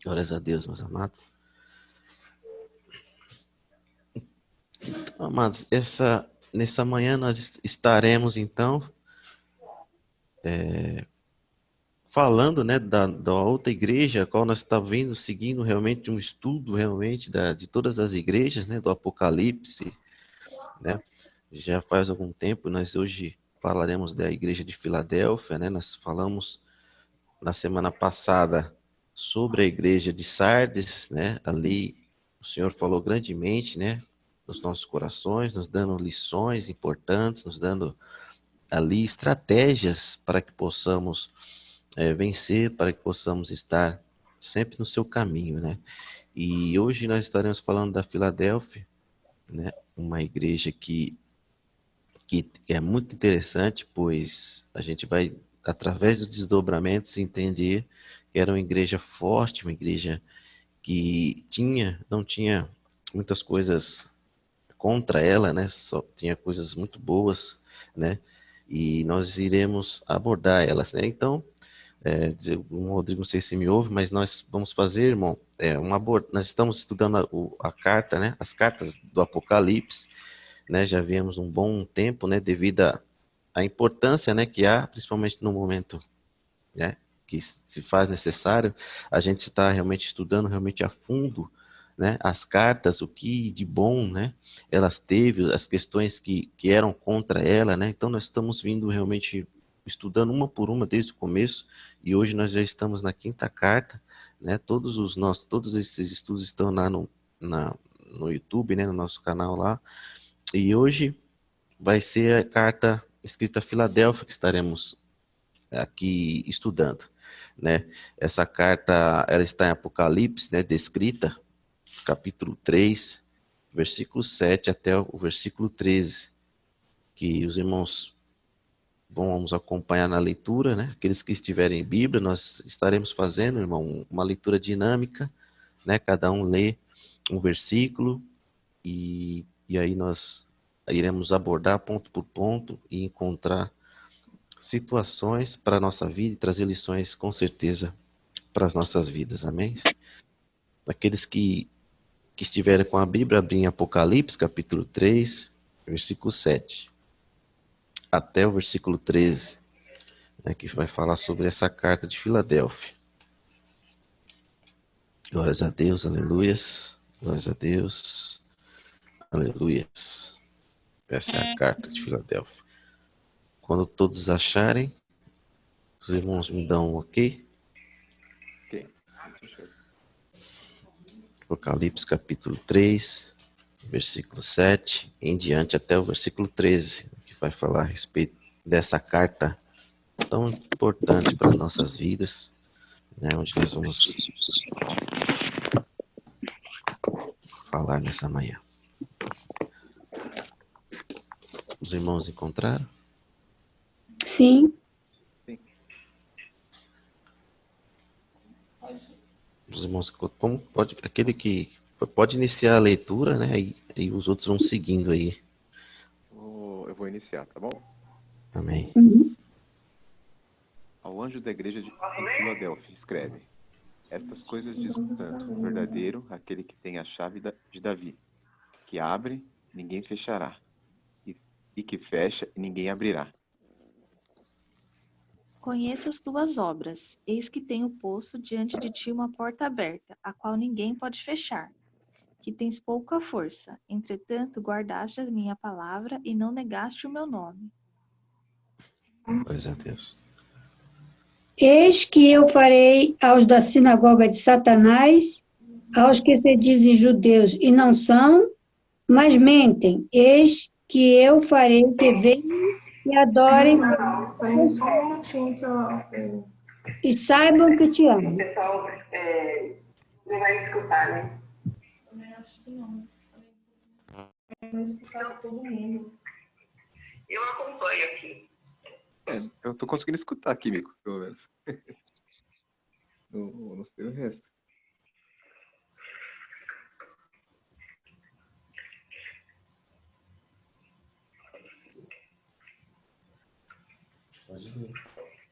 Glórias a Deus, meus amados. Amados, nessa manhã nós estaremos, então, falando, né, da outra igreja, a qual nós estamos vindo, seguindo realmente um estudo, realmente, de todas as igrejas, né, do Apocalipse, né? Já faz algum tempo, nós hoje falaremos da igreja de Filadélfia, né? Nós falamos na semana passada sobre a igreja de Sardes, né? Ali o Senhor falou grandemente, né? Nos nossos corações, nos dando lições importantes, nos dando ali estratégias para que possamos vencer, para que possamos estar sempre no seu caminho, né? E hoje nós estaremos falando da Filadélfia, né? Uma igreja que é muito interessante, pois a gente vai, através dos desdobramentos, entender que era uma igreja forte, uma igreja que não tinha muitas coisas contra ela, né? Só tinha coisas muito boas, né? E nós iremos abordar elas, né? Então, o Rodrigo, não sei se me ouve, mas nós vamos fazer, irmão, nós estamos estudando a carta, né? As cartas do Apocalipse, né? Já viemos um bom tempo, né? Devido à importância, né? Que há, principalmente no momento, né? Que se faz necessário, a gente está realmente estudando realmente a fundo, né? As cartas, o que de bom, né? Elas teve, as questões que eram contra ela, né? Então nós estamos vindo realmente estudando uma por uma desde o começo e hoje nós já estamos na quinta carta, né? Todos esses estudos estão lá no YouTube, né? No nosso canal lá. E hoje vai ser a carta escrita a Filadélfia que estaremos aqui estudando, né? Essa carta, ela está em Apocalipse, né? Descrita, capítulo 3, versículo 7 até o versículo 13, que os irmãos vamos acompanhar na leitura, né? Aqueles que estiverem em Bíblia, nós estaremos fazendo, irmão, uma leitura dinâmica, né? Cada um lê um versículo e aí nós iremos abordar ponto por ponto e encontrar situações para a nossa vida e trazer lições com certeza para as nossas vidas, amém? Aqueles que estiverem com a Bíblia, abrem Apocalipse, capítulo 3, versículo 7, até o versículo 13, né, que vai falar sobre essa carta de Filadélfia. Glórias a Deus, aleluias, glórias a Deus, aleluias. Essa é a carta de Filadélfia. Quando todos acharem, os irmãos me dão um ok. Ok, estamos fechando. Apocalipse capítulo 3, versículo 7, em diante até o versículo 13, que vai falar a respeito dessa carta tão importante para nossas vidas, né, onde nós vamos falar nessa manhã. Os irmãos encontraram? Sim, Sim. Os irmãos, como pode, aquele que pode iniciar a leitura, né, e os outros vão seguindo aí. Eu vou iniciar, tá bom? Amém. uhum. Ao anjo da igreja em Filadélfia, escreve: Estas coisas diz o santo, verdadeiro, aquele que tem a chave de Davi, que abre, ninguém fechará, e que fecha, e ninguém abrirá. Conheço as tuas obras. Eis que tenho posto diante de ti uma porta aberta, a qual ninguém pode fechar. Que tens pouca força. Entretanto, guardaste a minha palavra e não negaste o meu nome. Glórias a Deus. Eis que eu farei aos da sinagoga de Satanás, aos que se dizem judeus e não são, mas mentem. Eis que eu farei que venham e adorem Só um minutinho que eu... e saibam que te O amo. pessoal não vai escutar, né? Eu acho que não. Vai escutar todo mundo. Eu acompanho aqui. Eu tô conseguindo escutar aqui, Mico, pelo menos. Não sei o resto. Pode ver.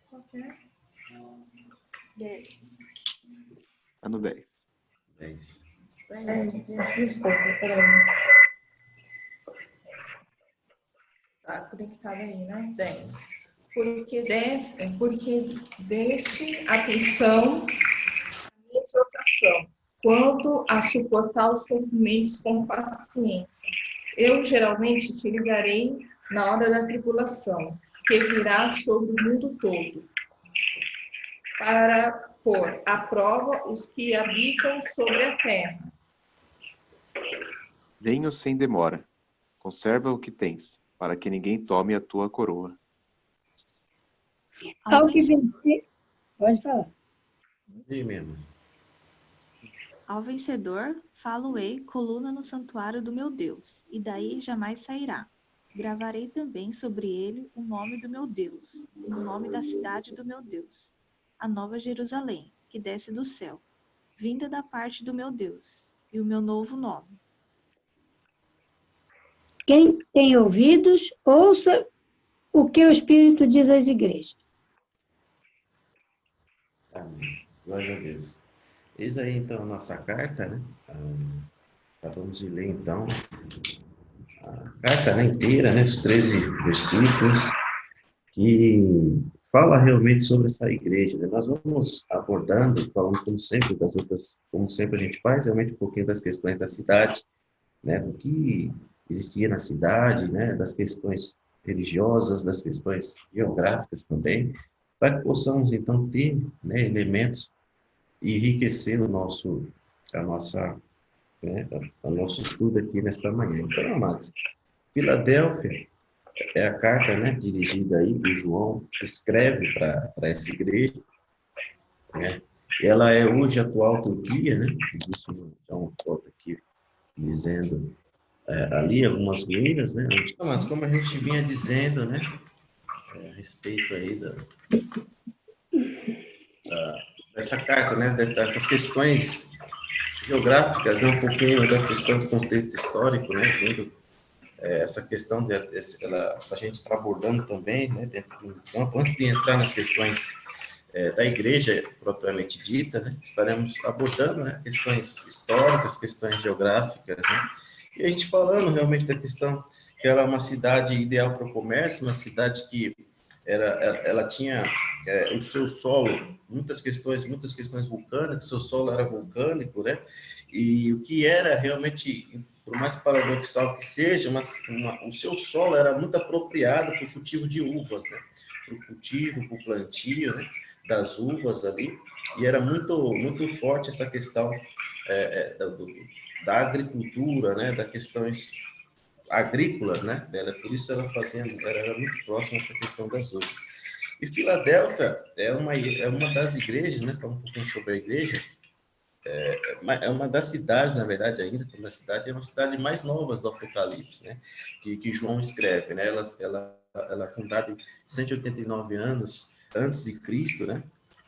Qualquer. Tá no 10. 10. Desculpa, peraí. Tá conectado aí, né? 10. Porque deste atenção à exortação, quanto a suportar os sofrimentos com paciência. Eu geralmente te ligarei na hora da tribulação, que virá sobre o mundo todo, para pôr à prova os que habitam sobre a terra. Venho sem demora. Conserva o que tens, para que ninguém tome a tua coroa. Ao que vencer, pode falar. E mesmo. Ao vencedor, falo-ei coluna no santuário do meu Deus, e daí jamais sairá. Gravarei também sobre ele o nome do meu Deus, e o nome da cidade do meu Deus, a nova Jerusalém, que desce do céu, vinda da parte do meu Deus, e o meu novo nome. Quem tem ouvidos, ouça o que o Espírito diz às igrejas. Amém. Glória a Deus. Eis aí, então, a nossa carta, né? Acabamos de ler, então, a carta, né, inteira, né? Os 13 versículos, que fala realmente sobre essa igreja, né? Nós vamos abordando, falando como sempre das outras, como sempre a gente faz, realmente um pouquinho das questões da cidade, né? Do que existia na cidade, né? Das questões religiosas, das questões geográficas também, para que possamos, então, ter, né, elementos e enriquecer o nosso estudo aqui nesta manhã. Então, amados, Filadélfia é a carta, né, dirigida aí que João escreve para essa igreja, né? Ela é hoje a atual Turquia, né? Existe uma foto aqui dizendo ali algumas ruínas, né? Mas como a gente vinha dizendo, né, a respeito aí dessa carta, né, das questões geográficas, né, um pouquinho da questão do contexto histórico, né, vendo essa questão a gente está abordando também, né, antes de entrar nas questões da igreja propriamente dita, né, estaremos abordando, né, questões históricas, questões geográficas, né, e a gente falando realmente da questão que ela é uma cidade ideal para o comércio, uma cidade que ela tinha o seu solo, muitas questões vulcânicas, seu solo era vulcânico, né? E o que era realmente, por mais paradoxal que seja, o seu solo era muito apropriado para o cultivo de uvas, né? Para o cultivo, para o plantio, né, das uvas ali, e era muito forte essa questão da agricultura, né? Das questões agrícolas, né? Por isso ela era muito próxima a essa questão das uvas. E Filadélfia é uma das igrejas, né? Falando um pouquinho sobre a igreja, é uma das cidades, na verdade, ainda é uma cidade mais nova do Apocalipse, né? Que João escreve, né? Ela é fundada em 189 anos antes de Cristo, né?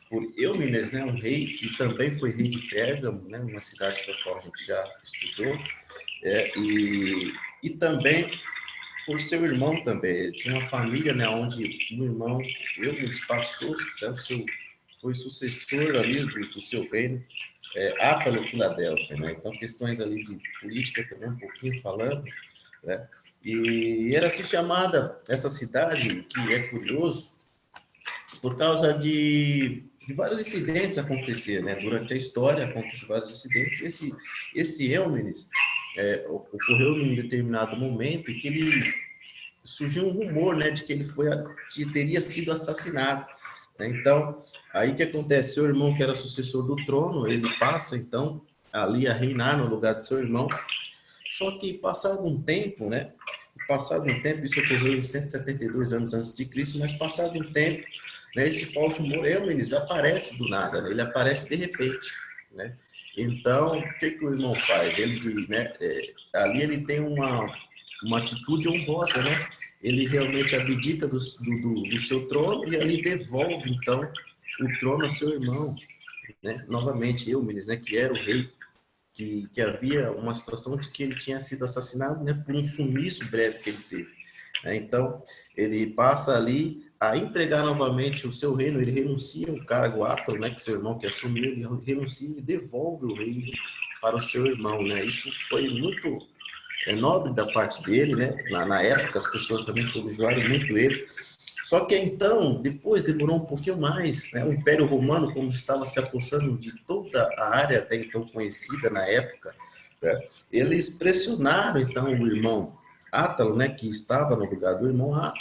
Por Eumines, né? Um rei que também foi rei de Pérgamo, né? Uma cidade pela qual a gente já estudou, e também por seu irmão também. Ele tinha uma família, né, onde o irmão Eumines passou, né, foi sucessor ali do seu reino, Átalo Filadélfia, né? Então, questões ali de política também, um pouquinho falando, né? E era assim chamada essa cidade, que é curioso, por causa de vários incidentes acontecer, né? Durante a história aconteceram vários incidentes. Esse Eumines ocorreu num determinado momento em que ele surgiu um rumor, né, de que que teria sido assassinado, né? Então, aí que acontece, seu irmão, que era sucessor do trono, ele passa então ali a reinar no lugar de seu irmão. Só que passado um tempo, né? Isso ocorreu em 172 anos antes de Cristo, mas passado um tempo, né, esse falso Eumines aparece do nada, né? Ele aparece de repente, né? Então, o que o irmão faz? Ele, né, ali ele tem uma atitude honrosa, né? Ele realmente abdica do seu trono e ali devolve, então, o trono ao seu irmão, né? Novamente, Eumines, né, que era o rei, que havia uma situação de que ele tinha sido assassinado, né, por um sumiço breve que ele teve. né? Então, ele passa ali a entregar novamente o seu reino, ele renuncia o cargo Átalo, né, que seu irmão que assumiu, ele renuncia e devolve o reino para o seu irmão, né? Isso foi muito nobre da parte dele, né? Na época, as pessoas realmente elogiaram muito ele. Só que então, depois demorou um pouquinho mais, né? O Império Romano, como estava se apossando de toda a área até então conhecida na época, né? Eles pressionaram então o irmão Átalo, né, que estava no lugar do irmão, a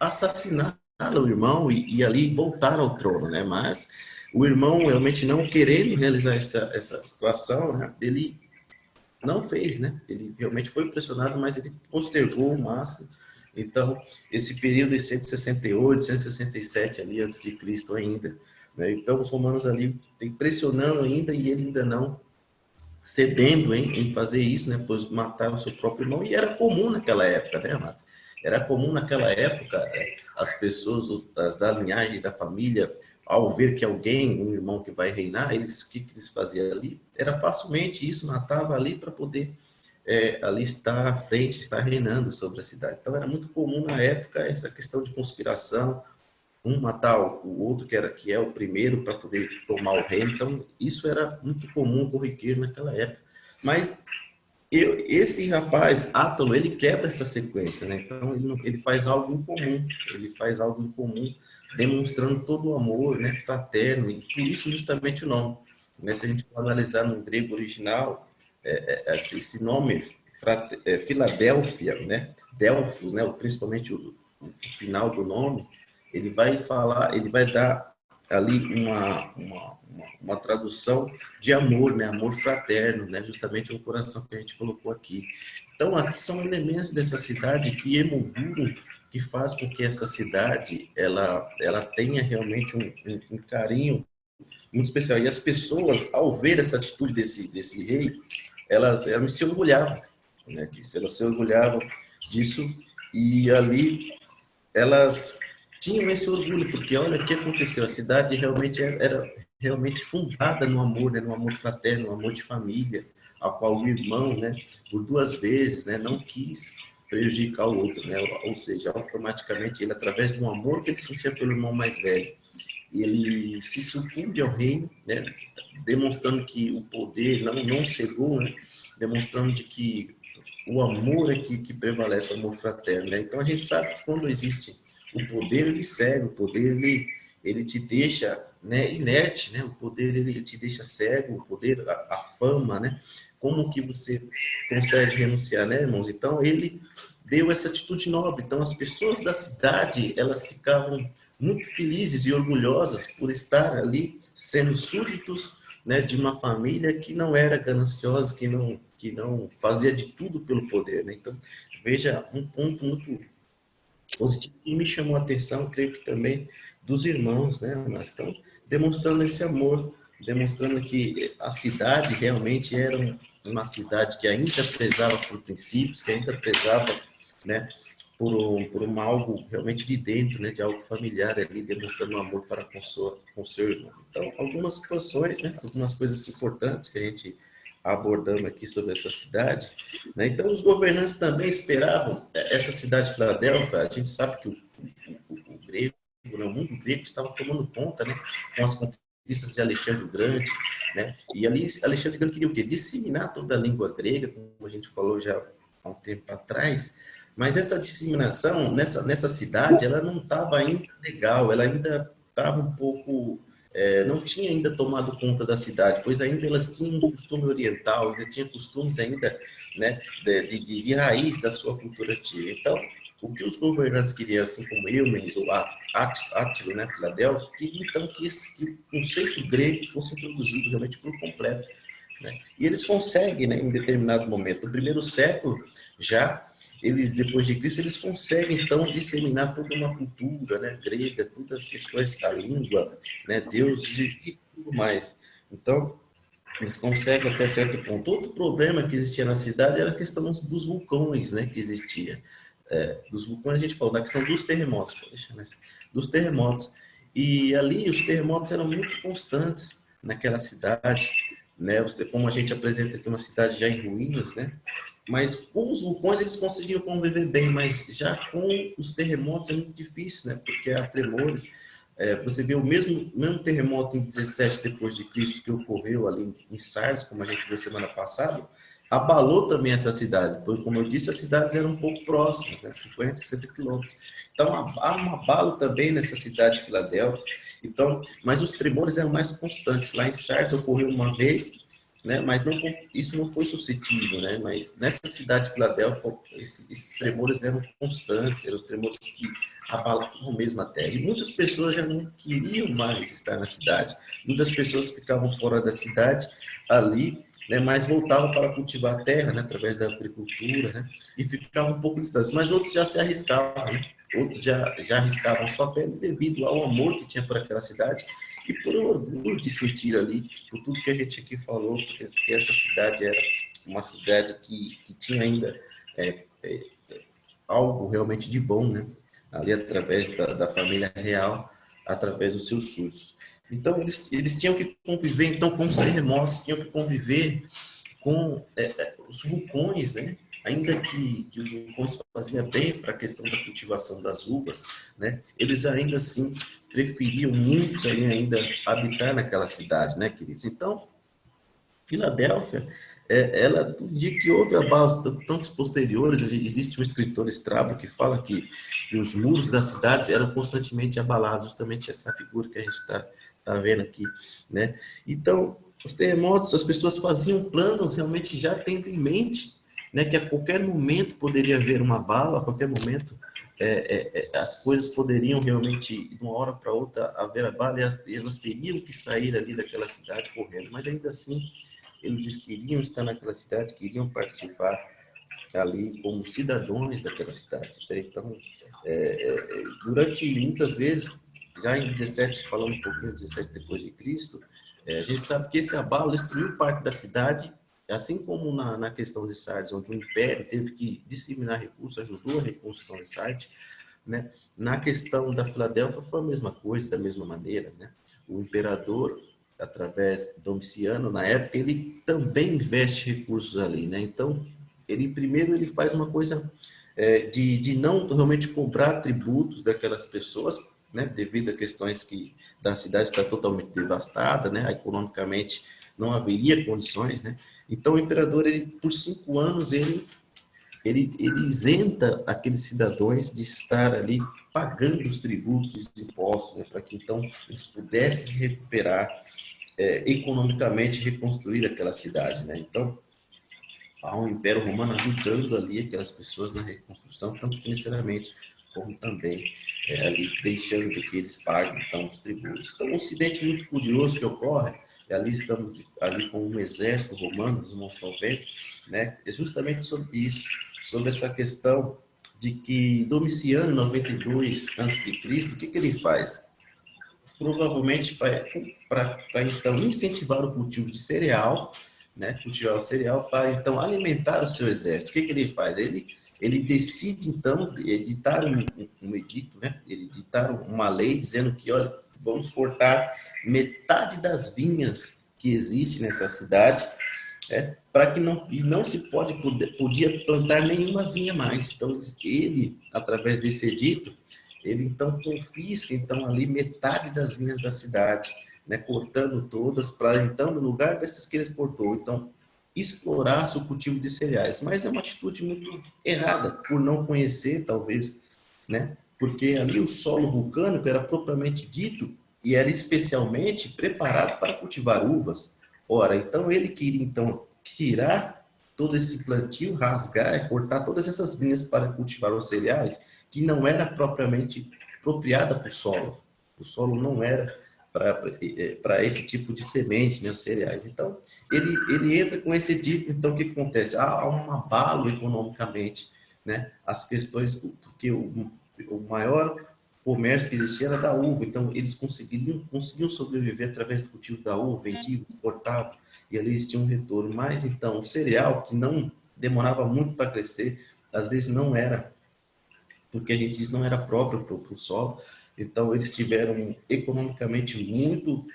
assassinar o irmão e ali voltar ao trono, né? Mas o irmão realmente não querendo realizar essa situação, né? Ele não fez, né? Ele realmente foi pressionado, mas ele postergou o máximo. Então, esse período de 168, 167 ali antes de Cristo ainda, né? Então, os romanos ali tem pressionando ainda e ele ainda não cedendo em fazer isso, né? Pois mataram o seu próprio irmão e era comum naquela época, né, amados? Era comum naquela época as pessoas da linhagem da família, ao ver que alguém, um irmão que vai reinar, o que eles faziam ali? Era facilmente isso, matava ali para poder ali estar à frente, estar reinando sobre a cidade. Então era muito comum na época essa questão de conspiração, um matar o outro que é o primeiro para poder tomar o reino. Então isso era muito comum, corriqueiro naquela época. Mas esse rapaz, Átalo, ele quebra essa sequência, né? Então ele faz algo incomum, demonstrando todo o amor, né, fraterno, e por isso justamente o nome, né? Se a gente for analisar no grego original, esse nome, Filadélfia, né? Delfos, né? Principalmente o final do nome, ele vai dar ali uma tradução de amor, né? Amor fraterno, né? Justamente o coração que a gente colocou aqui. Então, aqui são elementos dessa cidade que emolduram, que faz com que essa cidade ela tenha realmente um carinho muito especial. E as pessoas, ao ver essa atitude desse rei, elas se orgulhavam, né? Elas se orgulhavam disso e ali elas tinham esse orgulho, porque olha o que aconteceu, a cidade realmente era realmente fundada no amor, né, no amor fraterno, no amor de família, a qual o irmão, né, por duas vezes, né, não quis prejudicar o outro, né, ou seja, automaticamente ele, através de um amor que ele sentia pelo irmão mais velho, ele se sucumbe ao reino, né, demonstrando que o poder não cegou, né, demonstrando de que o amor é que prevalece, o amor fraterno, né? Então a gente sabe que quando existe o poder, ele cega, o poder ele te deixa, né, inerte, né? O poder ele te deixa cego, o poder, a fama, né? Como que você consegue renunciar, né, irmãos? Então ele deu essa atitude nobre. Então as pessoas da cidade, elas ficavam muito felizes e orgulhosas por estar ali sendo súditos, né, de uma família que não era gananciosa, que não fazia de tudo pelo poder, né? Então, veja, um ponto muito positivo que me chamou a atenção, creio que também dos irmãos, né? Nós estamos demonstrando esse amor, demonstrando que a cidade realmente era uma cidade que ainda prezava por princípios, que ainda prezava, né, por algo realmente de dentro, né, de algo familiar ali, demonstrando um amor para com seu irmão. Então, algumas situações, né, algumas coisas importantes que a gente abordamos aqui sobre essa cidade, né? Então, os governantes também esperavam essa cidade de Filadélfia. A gente sabe que o grego, né, o mundo grego estava tomando conta, né, com as conquistas de Alexandre o Grande, né? E ali Alexandre o Grande queria o quê? Disseminar toda a língua grega, como a gente falou já há um tempo atrás. Mas essa disseminação nessa cidade, ela não estava ainda legal, ela ainda estava um pouco, não tinha ainda tomado conta da cidade, pois ainda elas tinham um costume oriental, ainda tinha costumes ainda, né, de raiz da sua cultura antiga. Então, o que os governantes queriam, assim como Eumenes ou Átilo, né, Filadélfia, queriam então que o conceito grego fosse introduzido realmente por completo, né? E eles conseguem, né, em determinado momento, no primeiro século já, depois de Cristo, eles conseguem, então, disseminar toda uma cultura, né, grega, todas as questões da língua, né, deuses e tudo mais. Então, eles conseguem até certo ponto. Outro problema que existia na cidade era a questão dos vulcões, né, que existia. Dos vulcões, a gente falou da questão dos terremotos, dos terremotos. E ali, os terremotos eram muito constantes naquela cidade, né, como a gente apresenta aqui uma cidade já em ruínas, né, mas com os vulcões eles conseguiam conviver bem, mas já com os terremotos é muito difícil, né? Porque há tremores. Você vê o mesmo terremoto em 17 depois de Cristo que ocorreu ali em Sardes, como a gente viu semana passada, abalou também essa cidade, porque, como eu disse, as cidades eram um pouco próximas, né? 50, 60 quilômetros. Então, há um abalo também nessa cidade de Filadélfia. Então, mas os tremores eram mais constantes. Lá em Sardes ocorreu uma vez, né? Mas não, isso não foi suscetível, né? Mas nessa cidade de Filadélfia, esses tremores eram constantes, eram tremores que abalavam mesmo a terra. E muitas pessoas já não queriam mais estar na cidade. Muitas pessoas ficavam fora da cidade ali, né, mas voltavam para cultivar a terra, né, através da agricultura, né, e ficavam um pouco distantes. Mas outros já se arriscavam, né? Outros já arriscavam sua pele devido ao amor que tinha por aquela cidade e por o orgulho de sentir ali, por tudo que a gente aqui falou, porque essa cidade era uma cidade que tinha ainda algo realmente de bom, né? Ali através da família real, através dos seus súditos. Então, eles tinham que conviver, então, com os terremotos, tinham que conviver com os vulcões, né? Ainda que os vulcões faziam bem para a questão da cultivação das uvas, né? Eles ainda assim preferiam muitos ali ainda habitar naquela cidade, né, queridos? Então, Filadélfia, ela, no dia que houve abalos tantos posteriores, existe um escritor Estrabo que fala que os muros das cidades eram constantemente abalados, justamente essa figura que a gente está vendo aqui, né? Então, os terremotos, as pessoas faziam planos realmente já tendo em mente, né, que a qualquer momento poderia haver uma bala, a qualquer momento as coisas poderiam realmente, de uma hora para outra, haver a bala e elas teriam que sair ali daquela cidade correndo, mas ainda assim eles queriam estar naquela cidade, queriam participar ali como cidadãos daquela cidade. Então, durante muitas vezes, já em 17, falando um pouquinho, 17 depois de Cristo, a gente sabe que esse abalo destruiu parte da cidade, assim como na questão de Sardes, onde o império teve que disseminar recursos, ajudou a reconstrução de Sardes, né? Na questão da Filadélfia foi a mesma coisa, da mesma maneira, né? O imperador, através de Domiciano, na época, ele também investe recursos ali, né? Então, primeiro ele faz uma coisa de não realmente cobrar tributos daquelas pessoas, né? Devido a questões que da cidade está totalmente devastada, né? Economicamente não haveria condições, né? Então, o imperador, por 5 anos, ele isenta aqueles cidadãos de estar ali pagando os tributos e os impostos, né, para que então eles pudessem se recuperar economicamente, reconstruir aquela cidade, né? Então, há um Império Romano ajudando ali aquelas pessoas na reconstrução, tanto financeiramente como também ali deixando que eles paguem então os tributos. Então, um incidente muito curioso que ocorre, ali estamos ali com um exército romano, os irmãos estão vendo, né? É justamente sobre isso, sobre essa questão de que Domiciano, em 92 a.C., o que ele faz? Provavelmente para então incentivar o cultivo de cereal, né? Cultivar o cereal para então alimentar o seu exército. O que ele faz? Ele decide então editar um edito, né? Ele editar uma lei dizendo que, olha, vamos cortar metade das vinhas que existe nessa cidade, para que não se podia plantar nenhuma vinha mais. Então ele, através desse edito, ele então confisca então ali metade das vinhas da cidade, né, cortando todas para então no lugar dessas que ele cortou, então explorar o cultivo de cereais. Mas é uma atitude muito errada por não conhecer talvez, né? Porque ali o solo vulcânico era propriamente dito e era especialmente preparado para cultivar uvas. Ora, então ele queria então tirar todo esse plantio, rasgar, cortar todas essas vinhas para cultivar os cereais, que não era propriamente apropriada para o solo. O solo não era para esse tipo de semente, né, os cereais. Então, ele entra com esse dito, então o que acontece? Há um abalo economicamente, né? As questões, porque o maior comércio que existia era da uva, então eles conseguiam sobreviver através do cultivo da uva, vendiam, exportavam, e ali existia um retorno. Mas então, o cereal, que não demorava muito para crescer, às vezes não era, porque a gente diz não era próprio para o solo, então eles tiveram economicamente muito,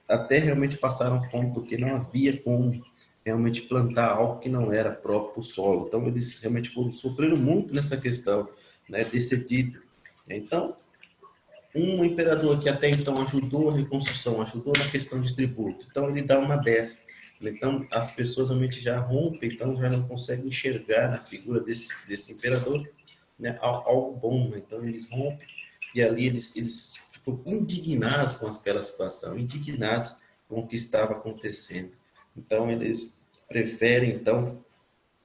até realmente passaram fome, porque não havia como realmente plantar algo que não era próprio para o solo. Então, eles realmente sofreram muito nessa questão, né, desse título. Então, um imperador que até então ajudou a reconstrução, ajudou na questão de tributo, então ele dá uma dessa. Então, as pessoas realmente já rompem, então já não conseguem enxergar na figura desse imperador, né, algo bom. Né? Então, eles rompem e ali eles ficam indignados com aquela situação, indignados com o que estava acontecendo. Então, eles preferem, então,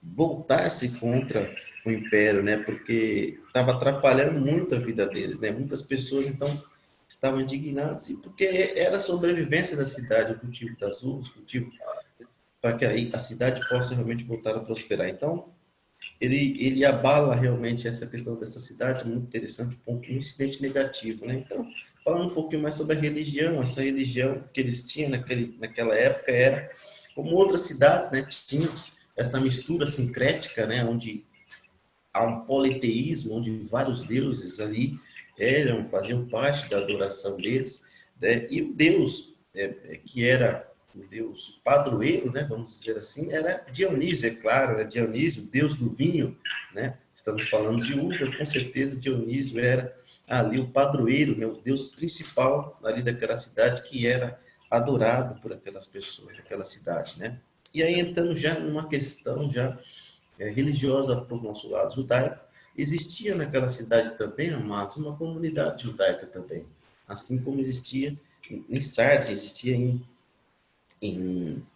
voltar-se contra o império, né? Porque estava atrapalhando muito a vida deles, né? Muitas pessoas, então, estavam indignadas, e porque era a sobrevivência da cidade, o cultivo das uvas, o cultivo para que aí a cidade possa realmente voltar a prosperar. Então, ele abala realmente essa questão dessa cidade, muito interessante, um incidente negativo, né? Então, falando um pouquinho mais sobre a religião, essa religião que eles tinham naquela época era, como outras cidades, né, tinha essa mistura sincrética, né, onde há um politeísmo, onde vários deuses ali faziam parte da adoração deles, né? E o Deus que era o Deus padroeiro, né, vamos dizer assim, era Dionísio, é claro, era Dionísio, o Deus do vinho, né? Estamos falando de uva, com certeza Dionísio era ali o padroeiro, né, o Deus principal ali daquela cidade, que era adorado por aquelas pessoas daquela cidade, né? E aí entrando já numa questão já religiosa para o nosso lado judaico, existia naquela cidade também, amados, uma comunidade judaica também, assim como existia em Sardes, existia em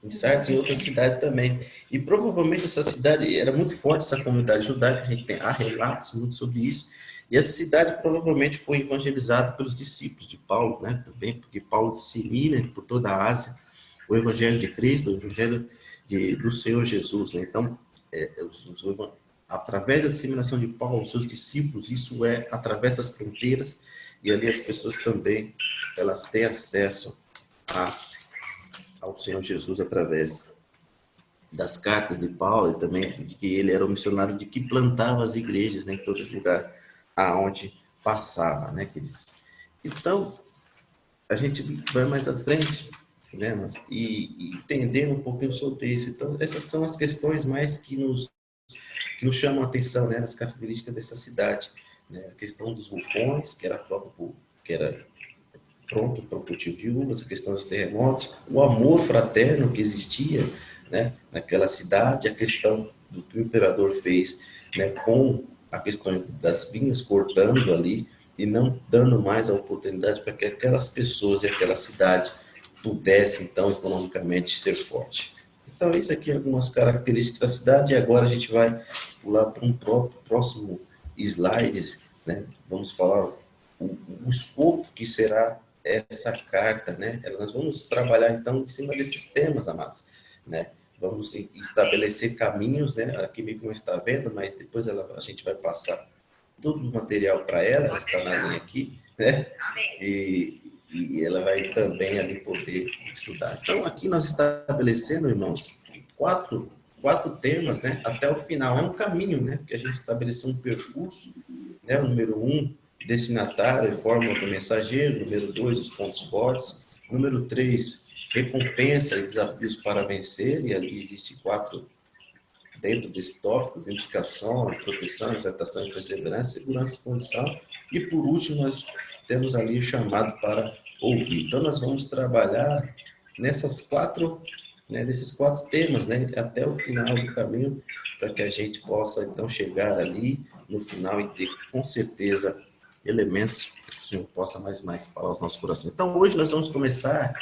Sardes e em outras cidades também. E provavelmente essa cidade era muito forte, essa comunidade judaica, há relatos muito sobre isso, e essa cidade provavelmente foi evangelizada pelos discípulos de Paulo, né, também, porque Paulo dissemina por toda a Ásia o evangelho de Cristo, o evangelho do Senhor Jesus, né? Então, através da disseminação de Paulo, os seus discípulos, isso através das fronteiras, e ali as pessoas também, elas têm acesso ao Senhor Jesus através das cartas de Paulo, e também de que ele era o missionário de que plantava as igrejas, né, em todos os lugares aonde passava, né, queridos? Então, a gente vai mais à frente, né, e entendendo um pouquinho sobre isso. Então, essas são as questões mais que nos chamam a atenção, né, nas características dessa cidade, né? A questão dos vulcões, que era pronto para o cultivo de uvas, a questão dos terremotos, o amor fraterno que existia, né, naquela cidade, a questão do que o imperador fez, né, com a questão das vinhas cortando ali e não dando mais a oportunidade para que aquelas pessoas e aquela cidade pudessem, então, economicamente ser forte. Então, isso aqui é algumas características da cidade, e agora a gente vai pular para um próximo slide, né? Vamos falar o escopo que será essa carta, né? Nós vamos trabalhar, então, em cima desses temas, amados, né? Vamos estabelecer caminhos, né? Aqui meio que não está vendo, mas depois a gente vai passar todo o material para ela, ela está na linha aqui, né? E ela vai também ali poder estudar. Então, aqui nós estabelecendo, irmãos, quatro temas, né? Até o final. É um caminho, né? Que a gente estabeleceu um percurso, né? O número 1, destinatário e fórmula do mensageiro. Número 2, os pontos fortes. Número 3, recompensa e desafios para vencer. E ali existe 4 dentro desse tópico: vindicação, proteção, exaltação e perseverança, segurança e condição. E por último, nós temos ali o chamado para ouvir. Então, nós vamos trabalhar nesses 4 temas, né, até o final do caminho, para que a gente possa, então, chegar ali no final e ter, com certeza, elementos que o Senhor possa mais falar aos nossos corações. Então, hoje nós vamos começar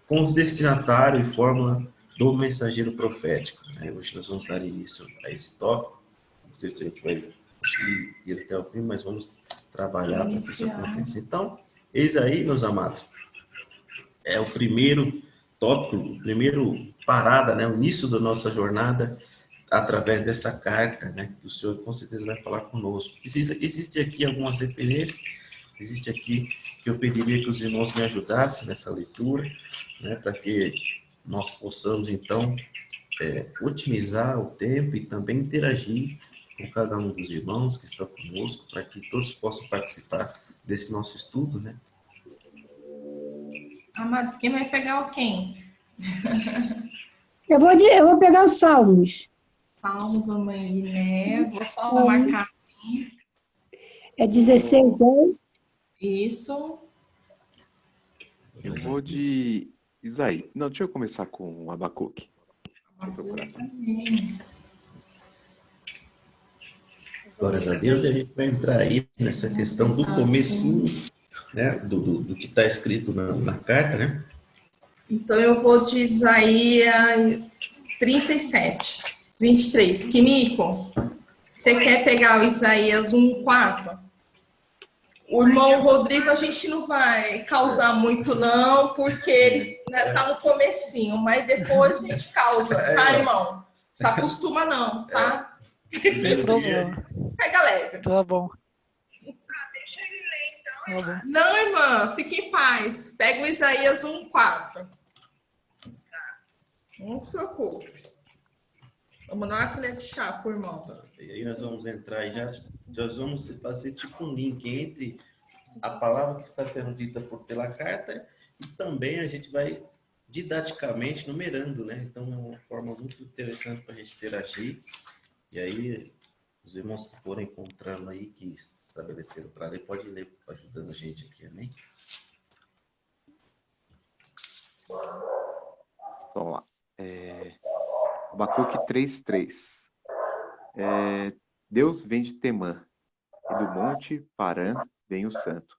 com os destinatários e fórmula do mensageiro profético, né? Hoje nós vamos dar início a esse tópico. Não sei se a gente vai ir até o fim, mas vamos trabalhar para que isso aconteça. Então, eis aí, meus amados, é o primeiro tópico, o primeiro parada, né, o início da nossa jornada através dessa carta, né, que o Senhor com certeza vai falar conosco. Existe aqui algumas referências, existe aqui que eu pediria que os irmãos me ajudassem nessa leitura, né, para que nós possamos, então, otimizar o tempo e também interagir com cada um dos irmãos que estão conosco, para que todos possam participar desse nosso estudo, né? Amados, quem vai pegar o quem? Eu vou pegar os Salmos. Salmos, a mãe Guiné. Vou só marcar aqui. É 16, 10. Isso. Eu vou de Isaías. Não, deixa eu começar com o Abacuque. Glórias a Deus, e a gente vai entrar aí nessa questão do comecinho, né, do que está escrito na carta, né? Então, eu vou de Isaías 37, 23. Quimico, você quer pegar o Isaías 1:4? O irmão Rodrigo, a gente não vai causar muito, não, porque ele tá no comecinho, mas depois a gente causa, tá, irmão? Não se acostuma, não, tá? Sem problema. Pega leve. Tá bom. Deixa ele ler, então. Tá bom. Não, irmã, fique em paz. Pega o Isaías 1:4. Não se preocupe. Vamos dar uma colher de chá pro irmão. E aí nós vamos entrar e nós vamos fazer tipo um link entre a palavra que está sendo dita pela carta e também a gente vai didaticamente numerando, né? Então é uma forma muito interessante para a gente interagir. E aí os irmãos que forem encontrando aí, que estabeleceram para ler, pode ler ajudando a gente aqui, amém? Vamos lá. Abacuque 3:3. Deus vem de Temã, e do monte Parã vem o santo.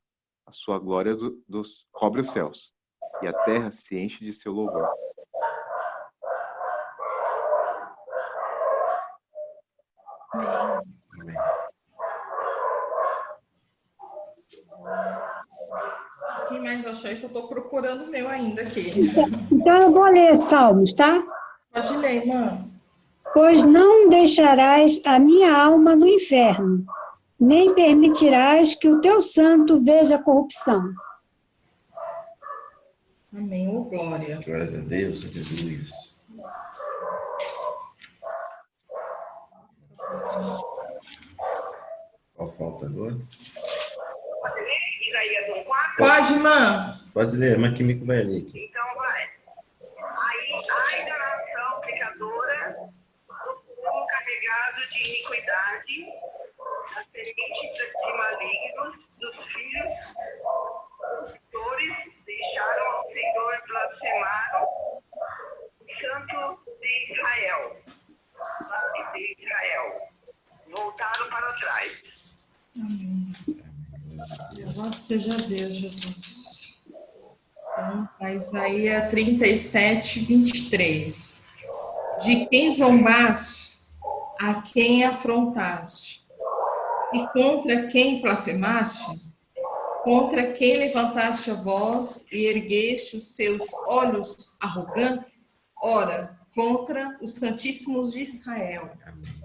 A sua glória cobre os céus, e a terra se enche de seu louvor. Amém. Quem mais achou que eu tô procurando o meu ainda aqui? Então, eu vou ler Salmos, tá? Pode ler, irmã. Pois não deixarás a minha alma no inferno, nem permitirás que o teu santo veja corrupção. Amém, ô glória. Glórias a Deus, aleluia. Qual falta agora? Pode ler Isaías 1:4? Pode, irmã. Pode ler, mas que me vai ler aqui. Então vai. Ai da nação pecadora, do povo carregado de iniquidade, da semente de malignos, dos filhos dos pastores, deixaram ao Senhor, blasfemaram o Santo de Israel. Voltaram para trás. Amém. Louvado seja Deus, Jesus. Então, Isaías 37, 23. De quem zombaste, a quem afrontaste, e contra quem blasfemaste, contra quem levantaste a voz e ergueste os seus olhos arrogantes, ora, contra os santíssimos de Israel. Amém.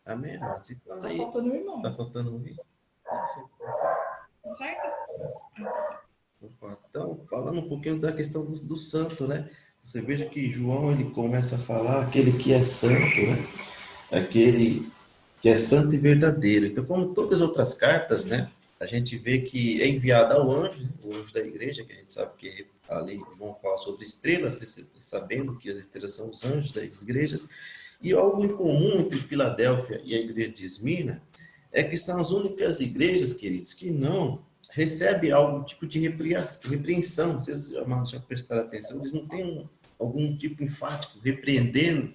Amém, irmãos. Então, Tá aí, faltando um irmão. tá faltando um. Não sei. Certo? Então, falando um pouquinho da questão do santo, né? Você veja que João, ele começa a falar aquele que é santo, né? Aquele que é santo e verdadeiro. Então, como todas as outras cartas, né? A gente vê que é enviada ao anjo, né? O anjo da igreja, que a gente sabe que ali João fala sobre estrelas, sabendo que as estrelas são os anjos das igrejas. E algo em comum entre Filadélfia e a igreja de Esmirna é que são as únicas igrejas, queridos, que não recebem algum tipo de repreensão. Vocês já prestaram atenção, eles não têm algum tipo enfático, repreendendo,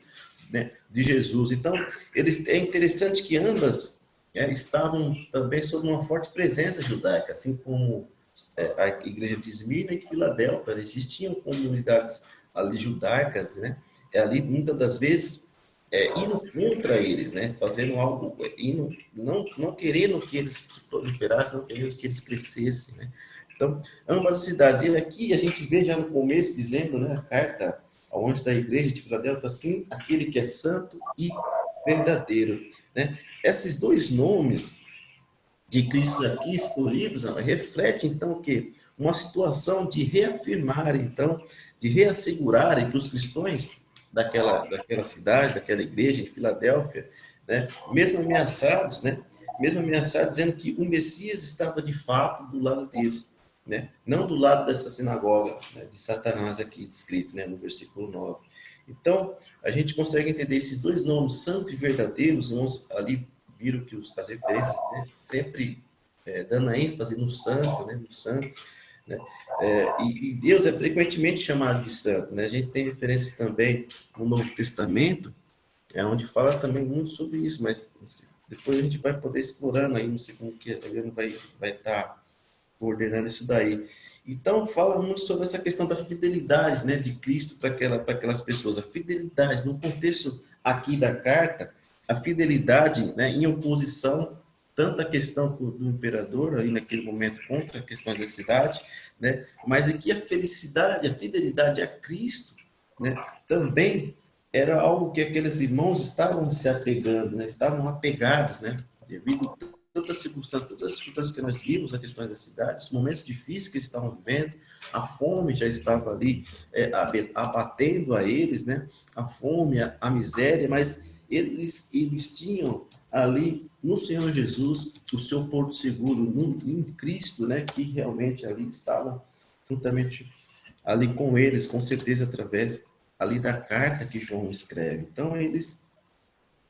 né, de Jesus. Então, é interessante que ambas estavam também sob uma forte presença judaica, assim como a igreja de Esmirna e de Filadélfia. Existiam comunidades ali judaicas, né? Ali, muitas das vezes, indo contra eles, né? Fazendo algo, não querendo que eles se proliferassem, não querendo que eles crescessem, né? Então, ambas as cidades. E aqui a gente vê já no começo dizendo, né, a carta ao anjo da igreja de Filadélfia, assim, aquele que é santo e verdadeiro, né? Esses dois nomes de Cristo aqui escolhidos, refletem então o quê? Uma situação de reafirmar, então, de reassegurar que os cristãos daquela cidade, daquela igreja de Filadélfia, né, mesmo ameaçados, dizendo que o Messias estava de fato do lado deles, né? Não do lado dessa sinagoga, né, de Satanás aqui descrito, né, no versículo 9. Então, a gente consegue entender esses dois nomes, santo e verdadeiro. Os irmãos ali viram que as referências, né, sempre dando a ênfase no santo, né, no santo, né? E Deus é frequentemente chamado de santo, né? A gente tem referências também no Novo Testamento, onde fala também muito sobre isso, mas depois a gente vai poder explorando aí, não sei como que a Helena vai estar coordenando isso daí. Então, fala muito sobre essa questão da fidelidade, né, de Cristo para aquelas pessoas. A fidelidade, no contexto aqui da carta, a fidelidade, né, em oposição tanto à questão do imperador, aí naquele momento, contra a questão da cidade, né, mas aqui a felicidade, a fidelidade a Cristo, né, também era algo que aqueles irmãos estavam se apegando, né, estavam apegados, né, devido todas as circunstâncias que nós vimos, a questão da cidade, os momentos difíceis que eles estavam vivendo, a fome já estava ali abatendo a eles, né? A fome, a miséria, mas eles tinham ali no Senhor Jesus o seu porto seguro, em Cristo, né? Que realmente ali estavam juntamente ali com eles, com certeza através ali da carta que João escreve. Então eles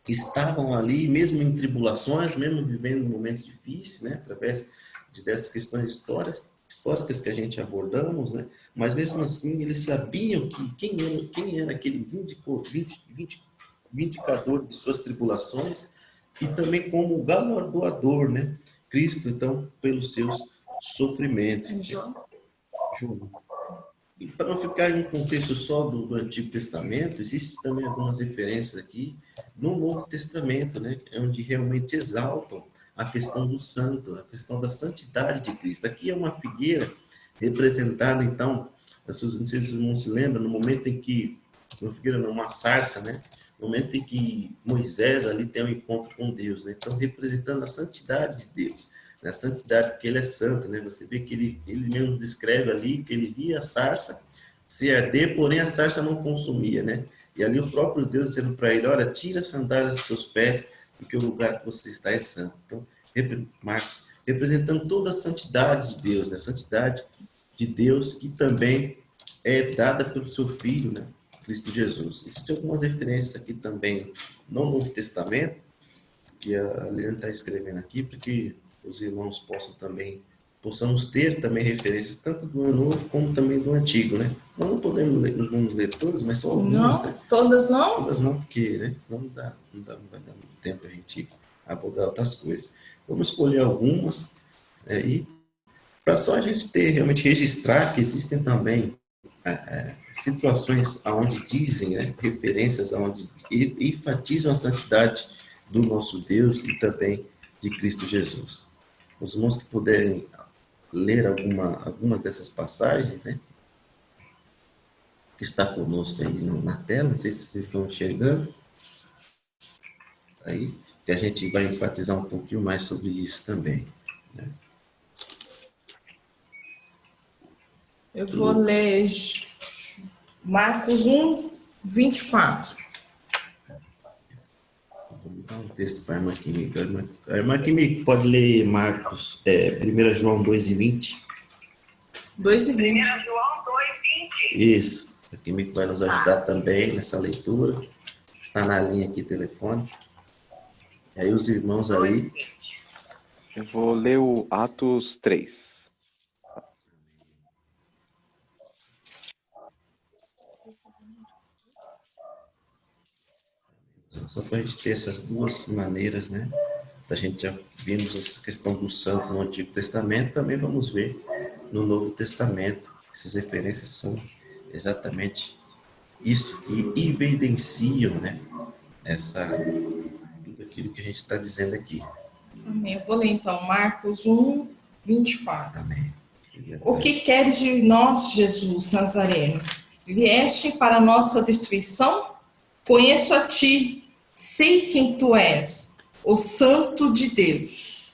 estavam ali, mesmo em tribulações, mesmo vivendo momentos difíceis, né, através dessas questões históricas que a gente abordamos, né, mas mesmo assim eles sabiam que quem era aquele vindicador de suas tribulações e também como galardoador, né, Cristo, então, pelos seus sofrimentos. João. E para não ficar em um contexto só do Antigo Testamento, existem também algumas referências aqui no Novo Testamento, né, onde realmente exaltam a questão do santo, a questão da santidade de Cristo. Aqui é uma figueira representada, então, não sei se os irmãos se lembram, no momento em que, uma figueira não, uma sarça, né, no momento em que Moisés ali tem um encontro com Deus, né, então representando a santidade de Deus. Na santidade, porque ele é santo, né? Você vê que ele mesmo descreve ali que ele via a sarça se arder, porém a sarça não consumia, né? E ali o próprio Deus dizendo para ele, olha, tira as sandálias dos seus pés, porque o lugar que você está é santo. Então, Marcos, representando toda a santidade de Deus, né? A santidade de Deus que também é dada pelo seu Filho, né? Cristo Jesus. Existem algumas referências aqui também no Novo Testamento, que a Leandro está escrevendo aqui, porque os irmãos possamos ter também referências tanto do Ano Novo como também do Antigo, né? Nós não podemos ler, não vamos ler todas, mas só algumas, né? Todas não? Todas não, porque, né? Senão não vai dar muito tempo a gente abordar outras coisas. Vamos escolher algumas aí, para só a gente ter, realmente registrar que existem também situações onde dizem, né, referências onde enfatizam a santidade do nosso Deus e também de Cristo Jesus. Os irmãos que puderem ler alguma dessas passagens, né, que está conosco aí na tela, não sei se vocês estão enxergando, aí, que a gente vai enfatizar um pouquinho mais sobre isso também, né? Eu vou ler Marcos 1, 24. Vou dar um texto para a irmã Química. A irmã Química pode ler Marcos, 1 João 2 e 20. 2 e 20. 1 João 2, 20. Isso. A Química vai nos ajudar também nessa leitura. Está na linha aqui, telefone. E aí os irmãos aí. Eu vou ler o Atos 3. Só para a gente ter essas duas maneiras, né? A gente já vimos essa questão do santo no Antigo Testamento, também vamos ver no Novo Testamento. Essas referências são exatamente isso que evidenciam, né? Tudo aquilo que a gente está dizendo aqui. Amém. Eu vou ler então Marcos 1, 24. Amém. O que queres de nós, Jesus Nazareno? Vieste para a nossa destruição? Conheço a ti, sei quem tu és, o Santo de Deus.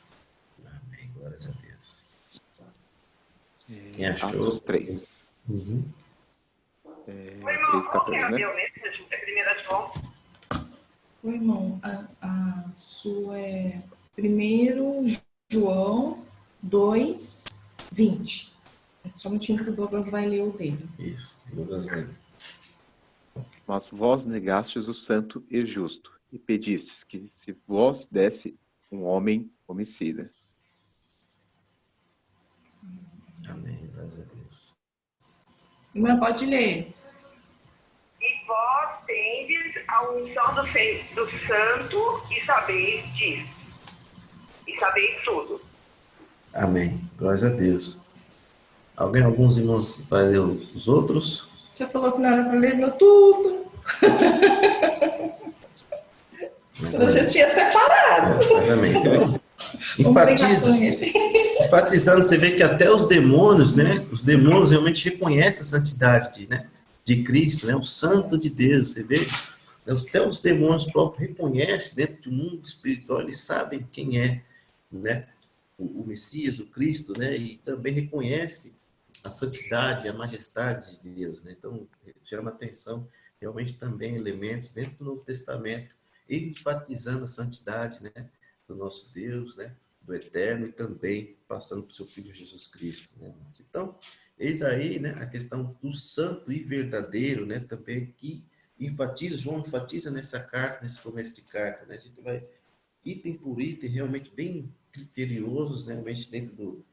Amém, glórias a Deus. Quem achou? Atos 3. Uhum. 3, 14, né? É 1 João. O irmão, a sua é 1 João 2, 20. Só um minutinho que o Douglas vai ler o dele. Isso, Douglas vai ler. Mas vós negastes o santo e justo, e pedistes que se vós desse um homem homicida. Amém, graças a Deus. Irmã, pode ler. E vós tendes a unção do santo e sabeis disso. E sabeis tudo. Amém, glória a Deus. Alguns irmãos vai ler os outros? Você falou que não era para ler, leu tudo. Eu já tinha separado. Mas amém. Enfatizando, você vê que até os demônios, né? Os demônios realmente reconhecem a santidade de Cristo, né? O santo de Deus, você vê? Até os demônios próprios reconhecem dentro do mundo espiritual, eles sabem quem é, né? O Messias, o Cristo, né? E também reconhece a santidade, a majestade de Deus, né? Então, chama atenção realmente também elementos dentro do Novo Testamento, enfatizando a santidade, né? Do nosso Deus, né? Do Eterno, e também passando por seu Filho Jesus Cristo, né? Então, eis aí, né? A questão do santo e verdadeiro, né? Também que João enfatiza nessa carta, nesse começo de carta, né? A gente vai item por item, realmente bem criteriosos, né? Realmente dentro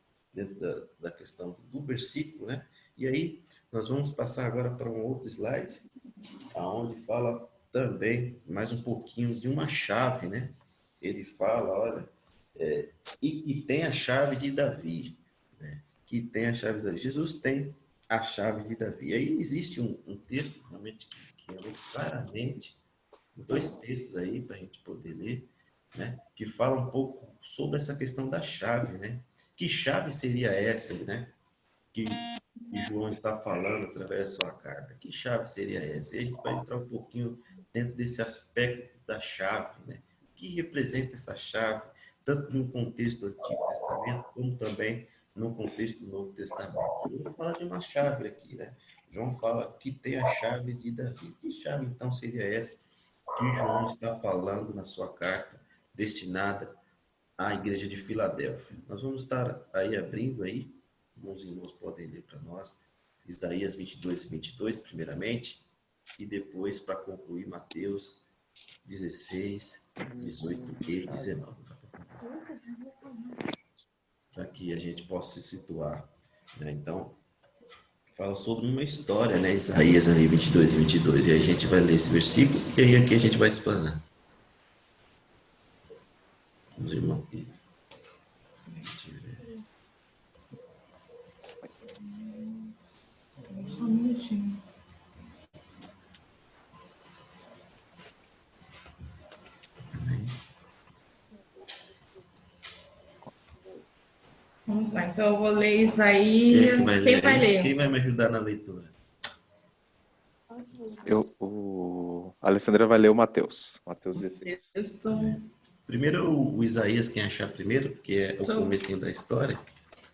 da questão do versículo, né? E aí, nós vamos passar agora para um outro slide, aonde fala também mais um pouquinho de uma chave, né? Ele fala, olha, e tem a chave de Davi, né? Que tem a chave de Davi. Jesus tem a chave de Davi. Aí existe um texto, realmente, que realmente claramente, dois textos aí para a gente poder ler, né? Que fala um pouco sobre essa questão da chave, né? Que chave seria essa, né? Que João está falando através da sua carta. Que chave seria essa? E a gente vai entrar um pouquinho dentro desse aspecto da chave, né? Que representa essa chave, tanto no contexto do Antigo Testamento, como também no contexto do Novo Testamento. Eu vou falar de uma chave aqui, né? João fala que tem a chave de Davi. Que chave, então, seria essa que João está falando na sua carta, destinada à igreja de Filadélfia? Nós vamos estar aí abrindo aí, alguns irmãos podem ler para nós, Isaías 22 e 22, primeiramente, e depois, para concluir, Mateus 16, 18 e 19. Para que a gente possa se situar, né? Então, fala sobre uma história, né? Isaías ali 22 e 22, e aí a gente vai ler esse versículo, e aí aqui a gente vai explanar. Os irmãos aqui. Só um minutinho. Vamos lá, então eu vou ler Isaías. Quem vai ler? Quem vai me ajudar na leitura? A Alessandra vai ler o Mateus 16. Eu estou... Primeiro o Isaías, quem achar primeiro, porque é o comecinho da história.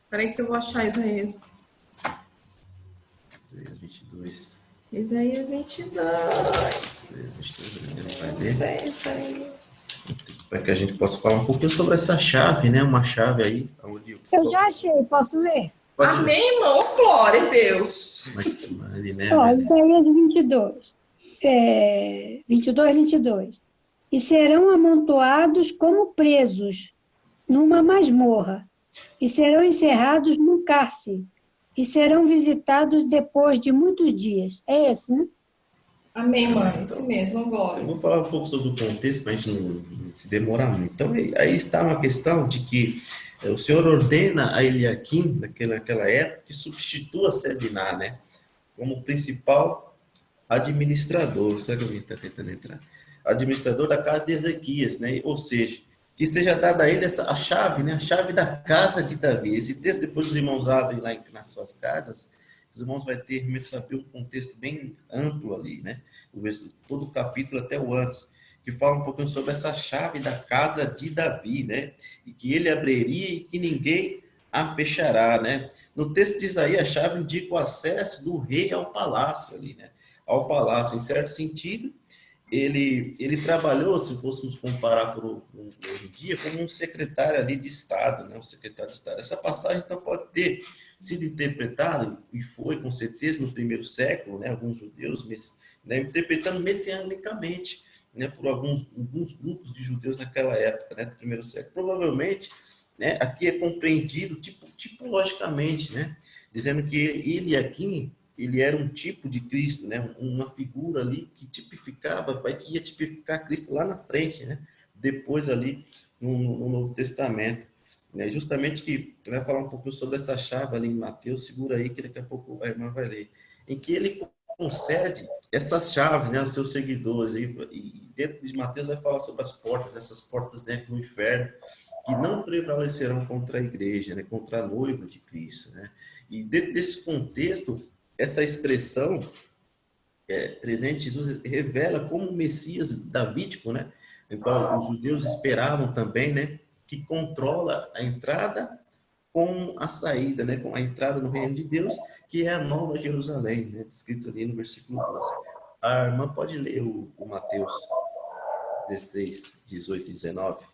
Espera aí que eu vou achar Isaías. Isaías 22. Isaías 22. Isaías 22, vai ler. Para que a gente possa falar um pouquinho sobre essa chave, né? Uma chave aí. Onde Eu já achei, posso ler? Amém, irmão? Glória a Deus. Ó, Isaías 22. 22. E serão amontoados como presos numa masmorra, e serão encerrados num cárcere, e serão visitados depois de muitos dias. É esse, né? Amém, mãe. Esse mesmo, glória. Eu vou falar um pouco sobre o contexto, para a gente não se demorar muito. Então, aí está uma questão de que o Senhor ordena a Eliaquim, naquela época, que substitua Sebna, né? Como principal administrador. Será que alguém está tentando entrar? Administrador da casa de Ezequias, né? Ou seja, que seja dada a ele a chave, né? A chave da casa de Davi. Esse texto, depois os irmãos abrem lá nas suas casas, os irmãos vão ter saber um contexto bem amplo ali, né? Todo o capítulo até o antes, que fala um pouquinho sobre essa chave da casa de Davi, né? E que ele abriria e que ninguém a fechará, né? No texto de Isaías, a chave indica o acesso do rei ao palácio ali, né? Ao palácio, em certo sentido, ele trabalhou, se fôssemos comparar por hoje em dia, como um secretário ali de Estado, né? Um secretário de Estado. Essa passagem então pode ter sido interpretada, e foi com certeza no primeiro século, né? Alguns judeus, né? Interpretando messianicamente, né? Por alguns grupos de judeus naquela época, né? Do primeiro século. Provavelmente, né? Aqui é compreendido tipologicamente, né? Dizendo que ele aqui ele era um tipo de Cristo, né? Uma figura ali que tipificava, ia tipificar Cristo lá na frente, né? Depois ali no Novo Testamento, né? Justamente que vai falar um pouquinho sobre essa chave ali em Mateus, segura aí que daqui a pouco a irmã vai ler, em que ele concede essas chaves, né, aos seus seguidores, e dentro de Mateus vai falar sobre as portas, essas portas dentro do inferno, que não prevalecerão contra a igreja, né, contra a noiva de Cristo, né? E dentro desse contexto, essa expressão presente, Jesus revela como o Messias davídico, né? Então, os judeus esperavam também, né? Que controla a entrada com a saída, né? Com a entrada no reino de Deus, que é a Nova Jerusalém, né? Descrito ali no versículo 12. A irmã pode ler o Mateus 16, 18 e 19,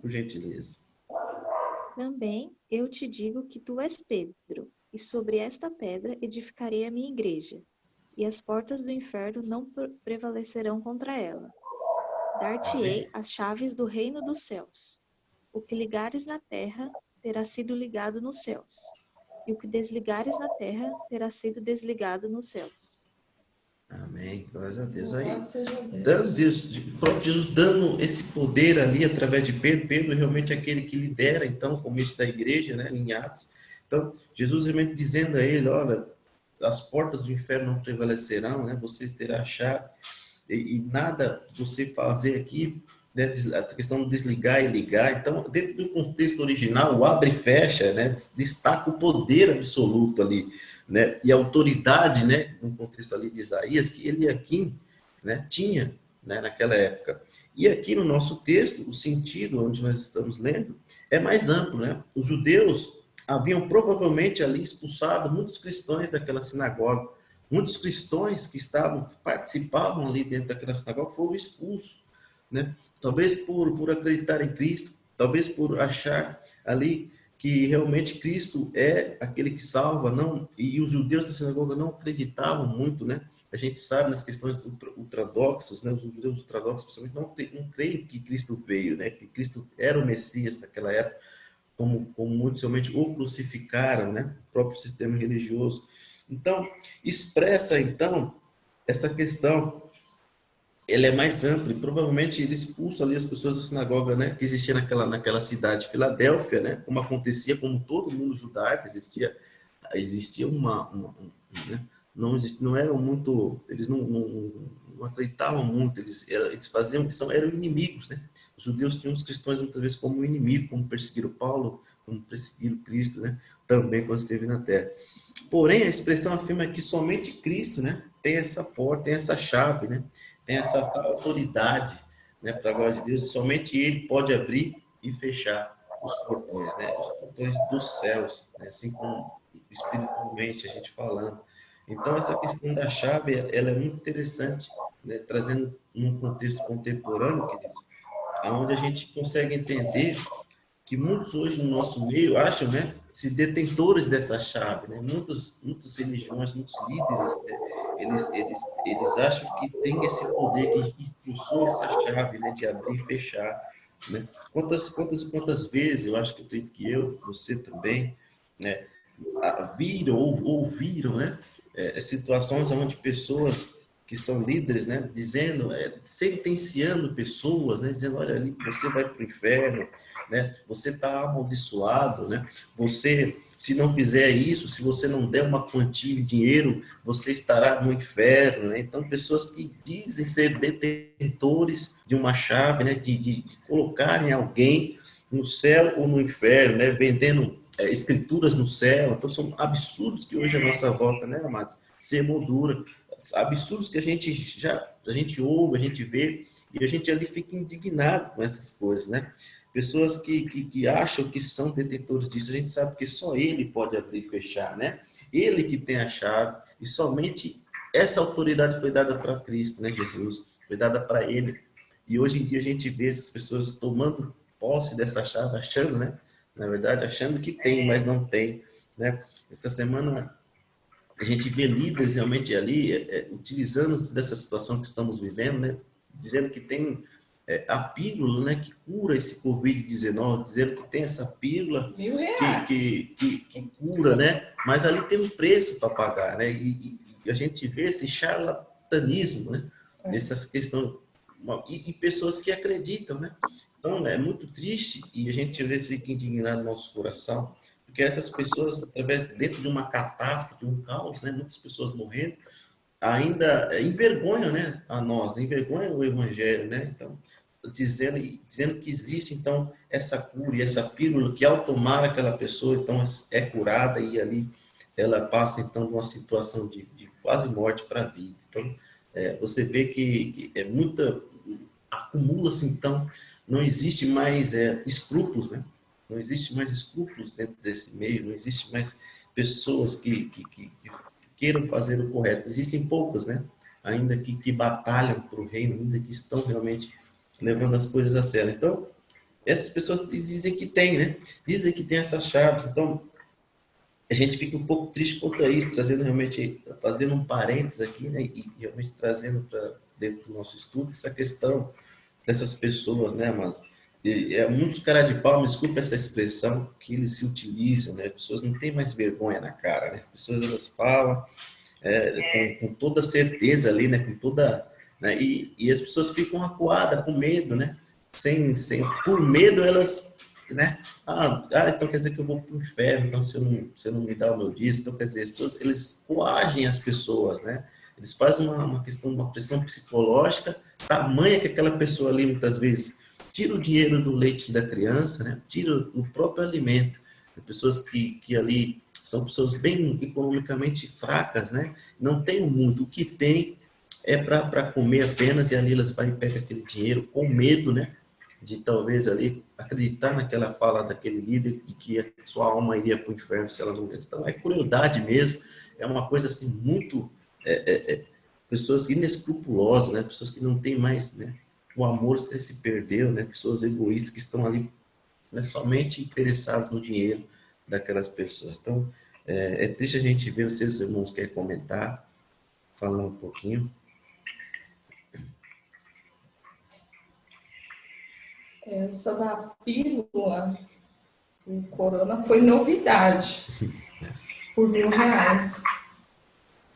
por gentileza. Também eu te digo que tu és Pedro, e sobre esta pedra edificarei a minha igreja, e as portas do inferno não prevalecerão contra ela. Dar-te-ei as chaves do reino dos céus. O que ligares na terra terá sido ligado nos céus, e o que desligares na terra terá sido desligado nos céus. Amém, glórias a Deus. Aí, o próprio Jesus dando esse poder ali através de Pedro. Pedro é realmente aquele que lidera, então, o começo da igreja, né, em Atos. Então, Jesus realmente dizendo a ele, olha, as portas do inferno não prevalecerão, né, vocês terão a chave, e nada você fazer aqui, né, a questão de desligar e ligar. Então, dentro do contexto original, o abre e fecha, né, destaca o poder absoluto ali, né, e a autoridade, né, no contexto ali de Isaías, que ele aqui, né, tinha, né, naquela época. E aqui no nosso texto, o sentido onde nós estamos lendo é mais amplo, né? Os judeus haviam provavelmente ali expulsado muitos cristãos daquela sinagoga. Muitos cristãos que participavam ali dentro daquela sinagoga foram expulsos, né? Talvez por acreditar em Cristo, talvez por achar ali que realmente Cristo é aquele que salva, não, e os judeus da sinagoga não acreditavam muito, né? A gente sabe nas questões ultradoxos, né? Os judeus ultradoxos principalmente não creem que Cristo veio, né? Que Cristo era o Messias daquela época, como muitos realmente o crucificaram, né? O próprio sistema religioso. Então, expressa então essa questão, ele é mais amplo, e provavelmente ele expulsa ali as pessoas da sinagoga, né, que existia naquela cidade de Filadélfia, né, como acontecia, como todo mundo judaico, existia né, não eram muito, eles não acreditavam muito, eles faziam, eram inimigos, né, os judeus tinham os cristãos muitas vezes como inimigo, como perseguiram Paulo, como perseguiram Cristo, né, também quando esteve na terra. Porém, a expressão afirma que somente Cristo, né, tem essa porta, tem essa chave, né, tem essa autoridade, né, para a glória de Deus. Somente Ele pode abrir e fechar os portões, né, os portões dos céus, né, assim como espiritualmente a gente falando. Então, essa questão da chave, ela é muito interessante, né, trazendo num contexto contemporâneo, queridos, onde a gente consegue entender que muitos hoje no nosso meio acham, né, se detentores dessa chave, né, muitas religiões, muitos líderes, né, eles acham que tem esse poder, que possui essa chave, né, de abrir e fechar, né. Quantas vezes, eu acho que eu acredito que você também, né, viram ou ouviram, né, situações onde pessoas que são líderes, né, dizendo, sentenciando pessoas, né, dizendo, olha ali, você vai para o inferno, né, você está amaldiçoado, né, você, se não fizer isso, se você não der uma quantia de dinheiro, você estará no inferno, né. Então, pessoas que dizem ser detentores de uma chave, né, de colocarem alguém no céu ou no inferno, né, vendendo escrituras no céu. Então, são absurdos que hoje a nossa volta, né, amados, se emoldura, absurdos que a gente ouve, a gente vê, e a gente ali fica indignado com essas coisas, né? Pessoas que acham que são detentores disso, a gente sabe que só Ele pode abrir e fechar, né? Ele que tem a chave, e somente essa autoridade foi dada para Cristo, né? Jesus, foi dada para ele. E hoje em dia a gente vê essas pessoas tomando posse dessa chave, achando, né? Na verdade, achando que tem, mas não tem, né? Essa semana a gente vê líderes realmente ali utilizando dessa situação que estamos vivendo, né? Dizendo que tem a pílula, né, que cura esse Covid-19, dizendo que tem essa pílula que cura, né? Mas ali tem um preço para pagar, né? E a gente vê esse charlatanismo, né? Essas questões e pessoas que acreditam, né? Então é muito triste e a gente vê isso fica indignado no nosso coração, porque essas pessoas, através dentro de uma catástrofe, um caos, né? Muitas pessoas morrendo, ainda envergonham, né? A nós, né? Envergonham o Evangelho, né? Então dizendo que existe então essa cura e essa pílula que ao tomar aquela pessoa então é curada e ali ela passa então de uma situação de quase morte para a vida. Então você vê que é muita acumula-se então, não existe mais escrúpulos, né? Não existe mais escrúpulos dentro desse meio, não existe mais pessoas que queiram fazer o correto. Existem poucas, né? Ainda que batalham para o reino, ainda que estão realmente levando as coisas a sério. Então, essas pessoas dizem que tem, né? Dizem que tem essas chaves. Então, a gente fica um pouco triste quanto a isso, trazendo realmente, fazendo um parênteses aqui, né? E realmente trazendo para dentro do nosso estudo essa questão dessas pessoas, né, mas muitos caras de pau, me desculpa essa expressão, que eles se utilizam, né? As pessoas não têm mais vergonha na cara, né? As pessoas, elas falam com toda certeza ali, né? Com toda... Né? E as pessoas ficam acuadas, com medo, né? Por medo, elas... Né? Então quer dizer que eu vou para o inferno, então se eu não me dá o meu dízimo, então quer dizer, as pessoas, eles coagem as pessoas, né? Eles fazem uma questão de uma pressão psicológica tamanha que aquela pessoa ali, muitas vezes, tira o dinheiro do leite da criança, né? Tira o próprio alimento. Tem pessoas que ali são pessoas bem economicamente fracas, né? Não tem muito. O que tem é para comer apenas, e ali elas vão e pegam aquele dinheiro com medo, né? De talvez ali acreditar naquela fala daquele líder de que a sua alma iria para o inferno se ela não desse. Então, é crueldade mesmo. É uma coisa assim muito... pessoas inescrupulosas, né? Pessoas que não têm mais, né? O amor se perdeu, né? Pessoas egoístas que estão ali, né? Somente interessadas no dinheiro daquelas pessoas. Então, é triste a gente ver, os seus irmãos querem comentar, falar um pouquinho. Essa da pílula, o corona foi novidade, por R$1.000.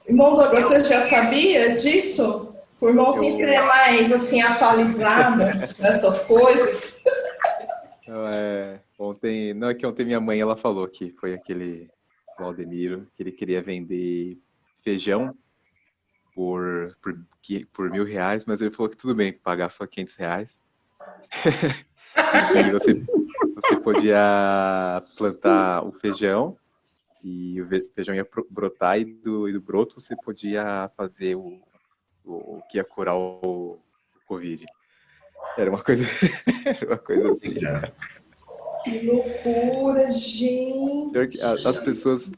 Irmão Douglas, você já sabia disso? O irmão sempre é mais assim, atualizado nessas coisas. Ontem minha mãe ela falou que foi aquele Valdemiro, que ele queria vender feijão por R$1.000, mas ele falou que tudo bem, pagar só R$500. E você podia plantar o feijão e o feijão ia brotar e do broto você podia fazer o que ia curar o Covid. Era uma coisa assim. Que loucura, gente! As pessoas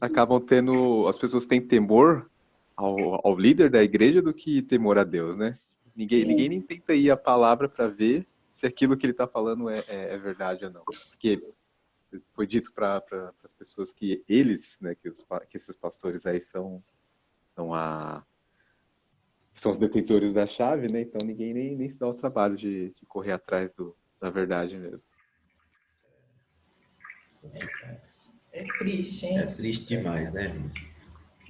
as pessoas têm temor ao líder da igreja do que temor a Deus, né? Ninguém nem tenta ir à palavra para ver se aquilo que ele está falando é verdade ou não. Porque foi dito para as pessoas que eles, né, que esses pastores aí são os detentores da chave, né? Então ninguém nem se dá o trabalho de correr atrás da verdade mesmo. É triste, hein? É triste demais, né?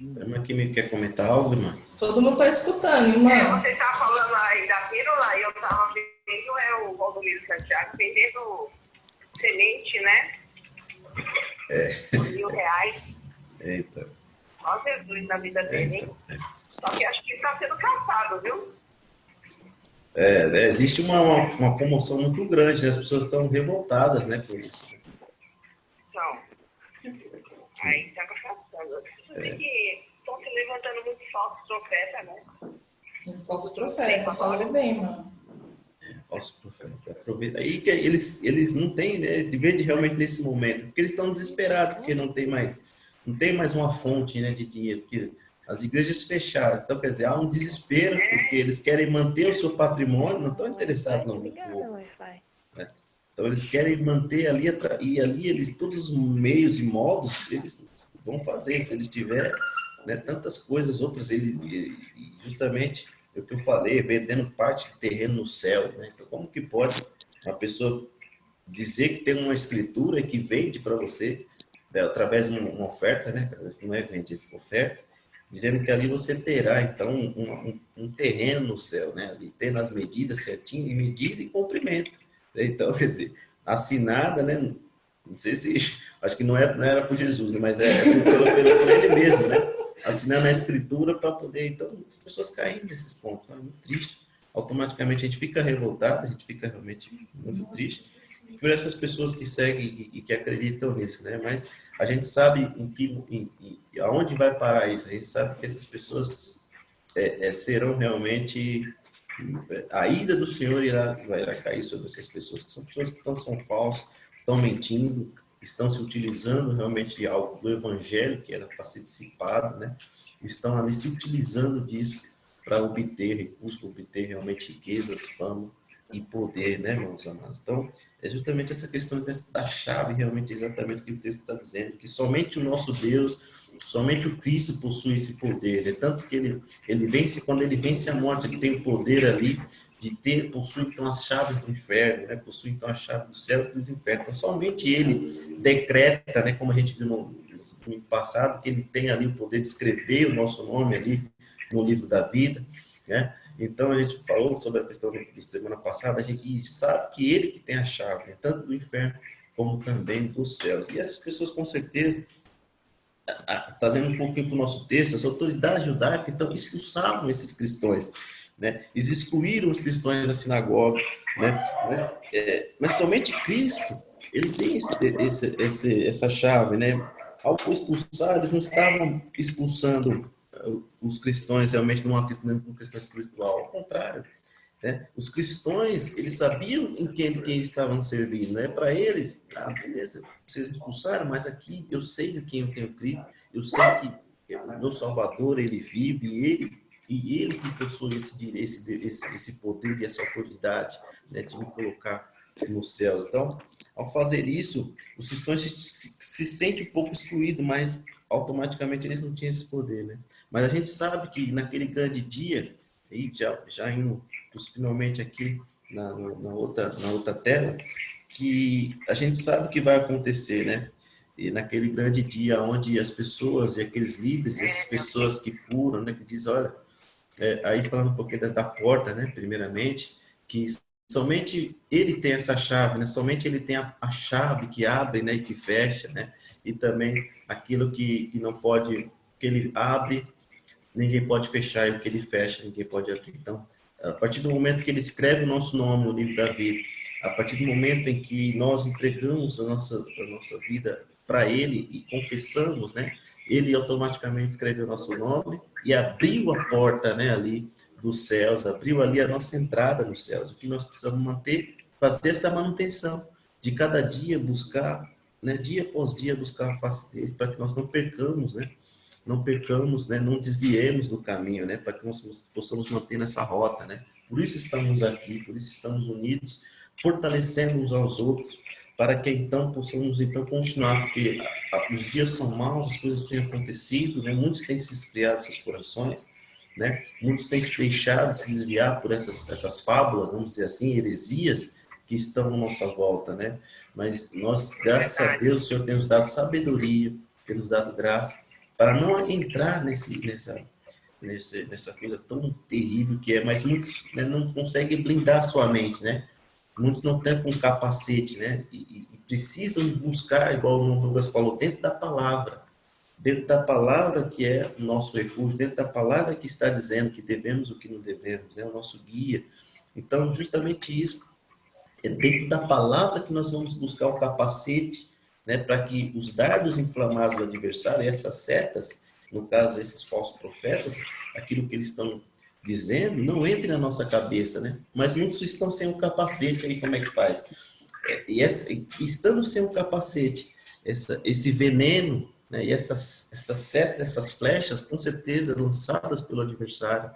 Irmã que me quer comentar algo, irmã? Todo mundo está escutando, irmã. Você estava falando aí da pílula, eu estava vendo o Valdomiro Santiago vendendo semente, né? R$1.000. Eita. Só Jesus na vida dele, hein? Só que acho que está sendo cansado, viu? Existe uma comoção muito grande, né? As pessoas estão revoltadas, né, por isso. Então, aí está cansando. Você que estão se levantando muitos falsos profetas, né? Falso profeta, falou bem, mano. Falso profeta. Aproveita. Aí que eles não têm, né, de ver realmente nesse momento, porque eles estão desesperados, porque não tem mais uma fonte, né, de dinheiro, porque as igrejas fechadas. Então, quer dizer, há um desespero, porque eles querem manter o seu patrimônio, não estão interessados no povo, né? Então, eles querem manter ali, e ali eles, todos os meios e modos, eles vão fazer, se eles tiverem, né, tantas coisas, outras, justamente, é o que eu falei, vendendo parte do terreno no céu, né? Então, como que pode uma pessoa dizer que tem uma escritura que vende para você, né, através de uma oferta, né? Não é vende, é oferta, dizendo que ali você terá, então, um terreno no céu, né? Ali, tendo as medidas certinho, e medida e comprimento. Então, quer dizer, assinada, né? Não sei se, acho que não era por Jesus, né? Mas por ele mesmo, né? Assinando a escritura para poder, então, as pessoas caem nesses pontos, é muito triste. Automaticamente a gente fica revoltado, a gente fica realmente muito triste por essas pessoas que seguem e que acreditam nisso, né? Mas a gente sabe aonde vai parar isso. A gente sabe que essas pessoas serão realmente, a ira do Senhor vai cair sobre essas pessoas, que são pessoas que são falsas, estão mentindo, estão se utilizando realmente de algo do evangelho que era para ser dissipado, né? Estão ali se utilizando disso para obter recursos, para obter realmente riquezas, fama e poder, né, meus amados? Então, é justamente essa questão da chave, realmente exatamente o que o texto está dizendo, que somente o nosso Deus, somente o Cristo possui esse poder. É tanto que ele vence, quando ele vence a morte, ele tem o poder ali possui então as chaves do inferno, né? Possui então a chave do céu e do inferno. Então, somente ele decreta, né, como a gente viu no passado, que ele tem ali o poder de escrever o nosso nome ali no livro da vida, né? Então, a gente falou sobre a questão da semana passada, e sabe que ele que tem a chave, né, tanto do inferno como também dos céus. E essas pessoas, com certeza, trazendo um pouquinho para o nosso texto, as autoridades judaicas, então, expulsavam esses cristãos, né? Eles excluíram os cristãos da sinagoga, né? Mas somente Cristo, ele tem essa chave, né? Ao expulsar, eles não estavam expulsando os cristãos realmente numa questão espiritual, ao contrário, né? Os cristãos, eles sabiam em quem estavam servindo, né? Para eles, beleza, vocês me expulsaram, mas aqui eu sei em quem eu tenho crido, eu sei que o meu Salvador, ele vive, e ele que possui esse poder e essa autoridade, né, de me colocar nos céus. Então, ao fazer isso, os cristãos se sentem um pouco excluídos, mas automaticamente eles não tinham esse poder, né? Mas a gente sabe que naquele grande dia, e já indo finalmente aqui na outra tela, que a gente sabe o que vai acontecer, né? E naquele grande dia onde as pessoas e aqueles líderes, essas pessoas que curam, né, que dizem, olha, aí falando um pouquinho da porta, né, primeiramente, que somente ele tem essa chave, né? Somente ele tem a chave que abre, né, e que fecha, né? E também aquilo que não pode, que ele abre, ninguém pode fechar, e o que ele fecha, ninguém pode abrir. Então, a partir do momento que ele escreve o nosso nome no livro da vida, a partir do momento em que nós entregamos a nossa vida para ele e confessamos, né, ele automaticamente escreveu o nosso nome e abriu a porta, né, ali dos céus, abriu ali a nossa entrada nos céus. O que nós precisamos manter, fazer essa manutenção de cada dia, buscar, né, dia após dia, buscar a face dele, para que nós não percamos, né, não desviemos do caminho, né, para que nós possamos manter nessa rota, né. Por isso estamos aqui, por isso estamos unidos, fortalecendo uns aos outros, para que então possamos então continuar, porque os dias são maus, as coisas têm acontecido, né, muitos têm se esfriado seus corações, né, muitos têm se deixado se desviar por essas fábulas, vamos dizer assim, heresias que estão à nossa volta, né, mas nós, graças a Deus, o Senhor tem nos dado sabedoria, tem nos dado graça, para não entrar nessa coisa tão terrível que é, mas muitos, né, não conseguem blindar a sua mente, né? Muitos não têm com capacete, né? E precisam buscar, igual o Douglas falou, dentro da palavra que é o nosso refúgio, dentro da palavra que está dizendo que devemos o que não devemos, né? O nosso guia. Então, justamente isso, é dentro da palavra que nós vamos buscar o capacete, né, para que os dardos inflamados do adversário, essas setas, no caso, esses falsos profetas, aquilo que eles estão dizendo, não entre na nossa cabeça, né? Mas muitos estão sem o capacete, aí como é que faz? Estando sem o capacete, esse veneno né? E essas setas, essas flechas, com certeza, lançadas pelo adversário,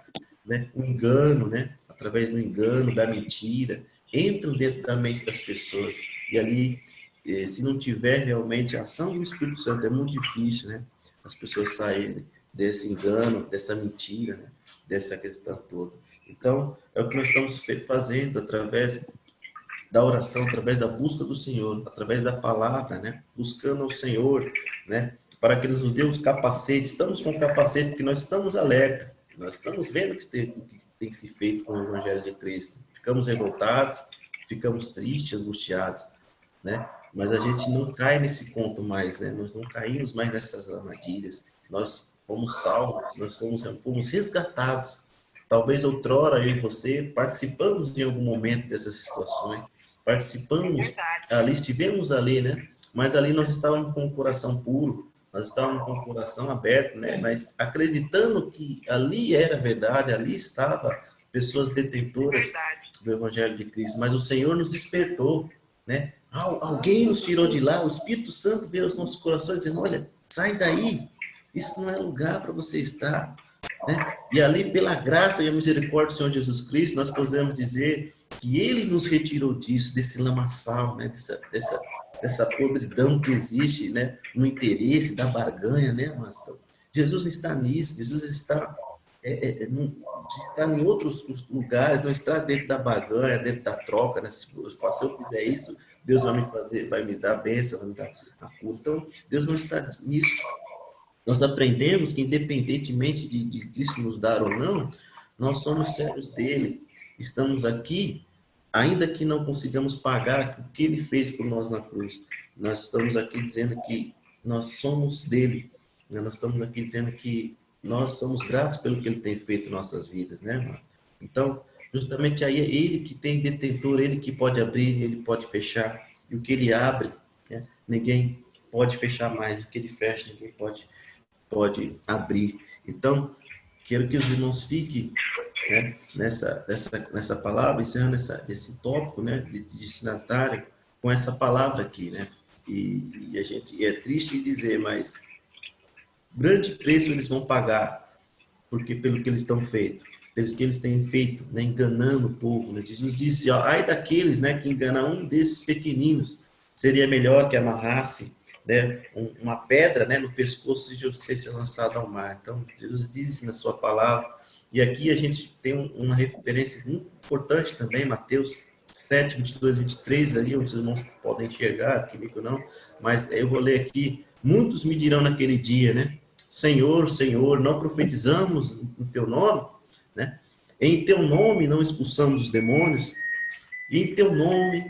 né? O engano, né? Através do engano, da mentira, entram dentro da mente das pessoas. E ali, se não tiver realmente a ação do Espírito Santo, é muito difícil, né? As pessoas saírem desse engano, dessa mentira, né? Dessa questão toda. Então, é o que nós estamos fazendo através da oração, através da busca do Senhor, através da palavra, né? Buscando ao Senhor, né? Para que Ele nos dê os capacetes. Estamos com o capacete porque nós estamos alerta. Nós estamos vendo o que tem se feito com o Evangelho de Cristo. Ficamos revoltados, ficamos tristes, angustiados, né? Mas a gente não cai nesse conto mais, né? Nós não caímos mais nessas armadilhas. Nós fomos salvos, nós fomos resgatados. Talvez outrora eu e você participamos em algum momento dessas situações, participamos ali, estivemos ali, né? Mas ali nós estávamos com o coração puro, nós estávamos com o coração aberto, né? Mas acreditando que ali era verdade, ali estava pessoas detentoras do Evangelho de Cristo. Mas o Senhor nos despertou, né? Alguém nos tirou de lá, o Espírito Santo veio aos nossos corações dizendo: olha, sai daí, isso não é lugar para você estar, né? E ali, pela graça e a misericórdia do Senhor Jesus Cristo, nós podemos dizer que Ele nos retirou disso, desse lamaçal, né? Dessa podridão que existe, né? No interesse da barganha, né? Mas Jesus está nisso, Jesus está em outros lugares, não está dentro da barganha, dentro da troca, né? Se eu fizer isso, Deus vai me dar a bênção, vai me dar a cura. Então, Deus não está nisso. Nós aprendemos que, independentemente de isso nos dar ou não, nós somos servos dele. Estamos aqui, ainda que não consigamos pagar o que ele fez por nós na cruz. Nós estamos aqui dizendo que nós somos dele. Né? Nós estamos aqui dizendo que nós somos gratos pelo que ele tem feito em nossas vidas, né, irmãos? Então, justamente aí é ele que tem detentor, ele que pode abrir, ele pode fechar. E o que ele abre, né, ninguém pode fechar mais. O que ele fecha, ninguém pode abrir. Então, quero que os irmãos fiquem, né, nessa palavra, encerrando esse tópico, né, de destinatário, com essa palavra aqui, né? E a gente é triste dizer, mas grande preço eles vão pagar porque pelo que eles estão feito, pelo que eles têm feito, né, enganando o povo, né? Jesus disse: ó, ai daqueles, né, que enganam um desses pequeninos, seria melhor que amarrasse, né, uma pedra, né, no pescoço de ser lançado ao mar. Então, Jesus diz na sua palavra. E aqui a gente tem uma referência muito importante também, Mateus 7, 22, 23, ali, onde os irmãos podem enxergar, comigo não, mas eu vou ler aqui: muitos me dirão naquele dia, né, Senhor, Senhor, não profetizamos em teu nome, né? Em teu nome não expulsamos os demônios, e em teu nome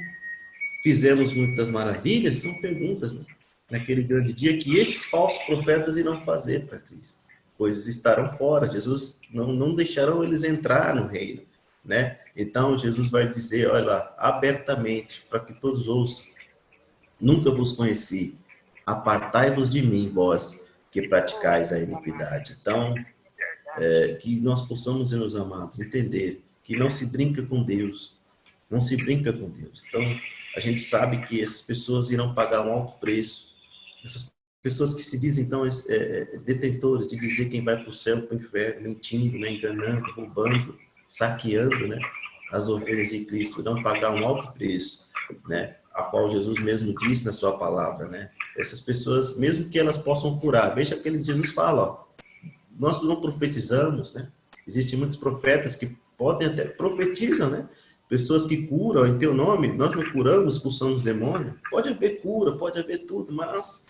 fizemos muitas maravilhas. São perguntas, né, naquele grande dia que esses falsos profetas irão fazer para Cristo, pois estarão fora. Jesus não deixarão eles entrar no reino, né? Então Jesus vai dizer, olha lá, abertamente, para que todos ouçam: nunca vos conheci, apartai-vos de mim, vós que praticais a iniquidade. Então, que nós possamos, meus amados, entender que não se brinca com Deus, não se brinca com Deus. Então, a gente sabe que essas pessoas irão pagar um alto preço. Essas pessoas que se dizem, então, detentores de dizer quem vai para o céu, para o inferno, mentindo, né, enganando, roubando, saqueando, né, as ovelhas de Cristo, irão pagar um alto preço, né, a qual Jesus mesmo disse na sua palavra, né. Essas pessoas, mesmo que elas possam curar, veja que Jesus fala, ó, nós não profetizamos, né, existem muitos profetas que podem até profetizam, né, pessoas que curam em teu nome. Nós não curamos, expulsamos demônio. Pode haver cura, pode haver tudo, mas,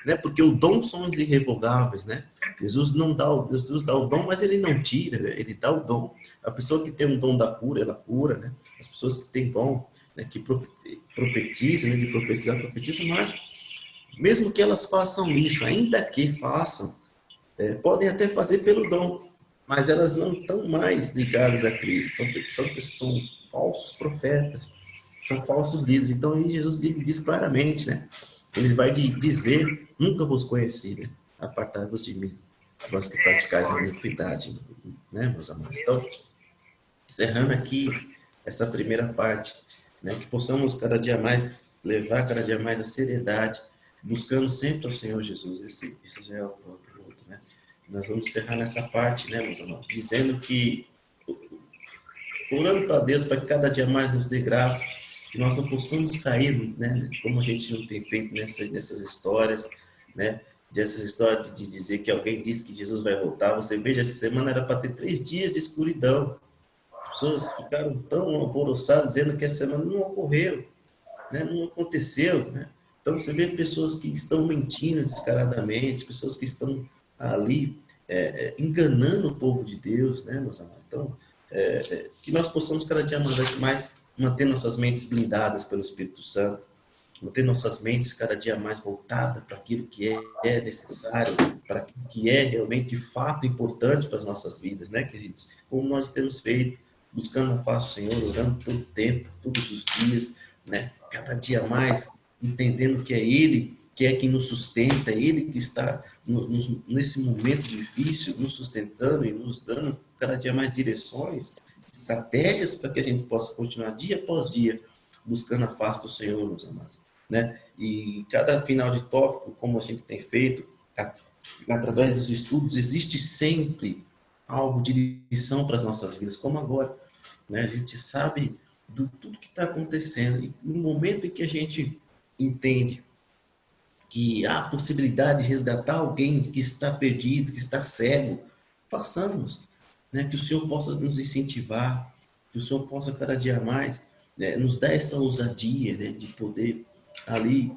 né, porque o dom são os irrevogáveis, né? Jesus dá o dom, mas ele não tira, né? Ele dá o dom. A pessoa que tem um dom da cura, ela cura, né? As pessoas que têm dom, né, que profetizam, né, de profetizam, mas mesmo que elas façam isso, ainda que façam, podem até fazer pelo dom, mas elas não estão mais ligadas a Cristo. São falsos profetas, são falsos líderes. Então, aí Jesus diz claramente, né? Ele vai dizer: nunca vos conheci, né? Apartai-vos de mim, vós que praticais a iniquidade, né, meus amados? Então, encerrando aqui essa primeira parte, né, que possamos cada dia mais levar cada dia mais a seriedade buscando sempre ao Senhor Jesus. Esse já é o outro, né? Nós vamos encerrar nessa parte, né, meus amados, dizendo que, orando para Deus para que cada dia mais nos dê graça, que nós não possamos cair, né, como a gente não tem feito nessas histórias, né, dessas histórias de dizer que alguém disse que Jesus vai voltar. Você veja, essa semana era para ter 3 dias de escuridão. As pessoas ficaram tão alvoroçadas dizendo que essa semana não ocorreu, né, não aconteceu, né? Então você vê pessoas que estão mentindo descaradamente, pessoas que estão ali enganando o povo de Deus, né, meus amados? Então, que nós possamos cada dia mais manter nossas mentes blindadas pelo Espírito Santo, manter nossas mentes cada dia mais voltadas para aquilo que é necessário, para aquilo que é realmente de fato importante para as nossas vidas, né, queridos? Como nós temos feito, buscando a face do Senhor, orando todo o tempo, todos os dias, né? Cada dia mais entendendo que é Ele que é quem nos sustenta, é Ele que está nesse momento difícil, nos sustentando e nos dando cada dia mais direções, estratégias para que a gente possa continuar dia após dia buscando a face do Senhor, meus amados, né? E cada final de tópico, como a gente tem feito, através dos estudos, existe sempre algo de lição para as nossas vidas, como agora, né? A gente sabe de tudo que está acontecendo, e no momento em que a gente entende que há a possibilidade de resgatar alguém que está perdido, que está cego, façamos, né? Que o Senhor possa nos incentivar, que o Senhor possa cada dia mais, né, nos dar essa ousadia, né, de poder ali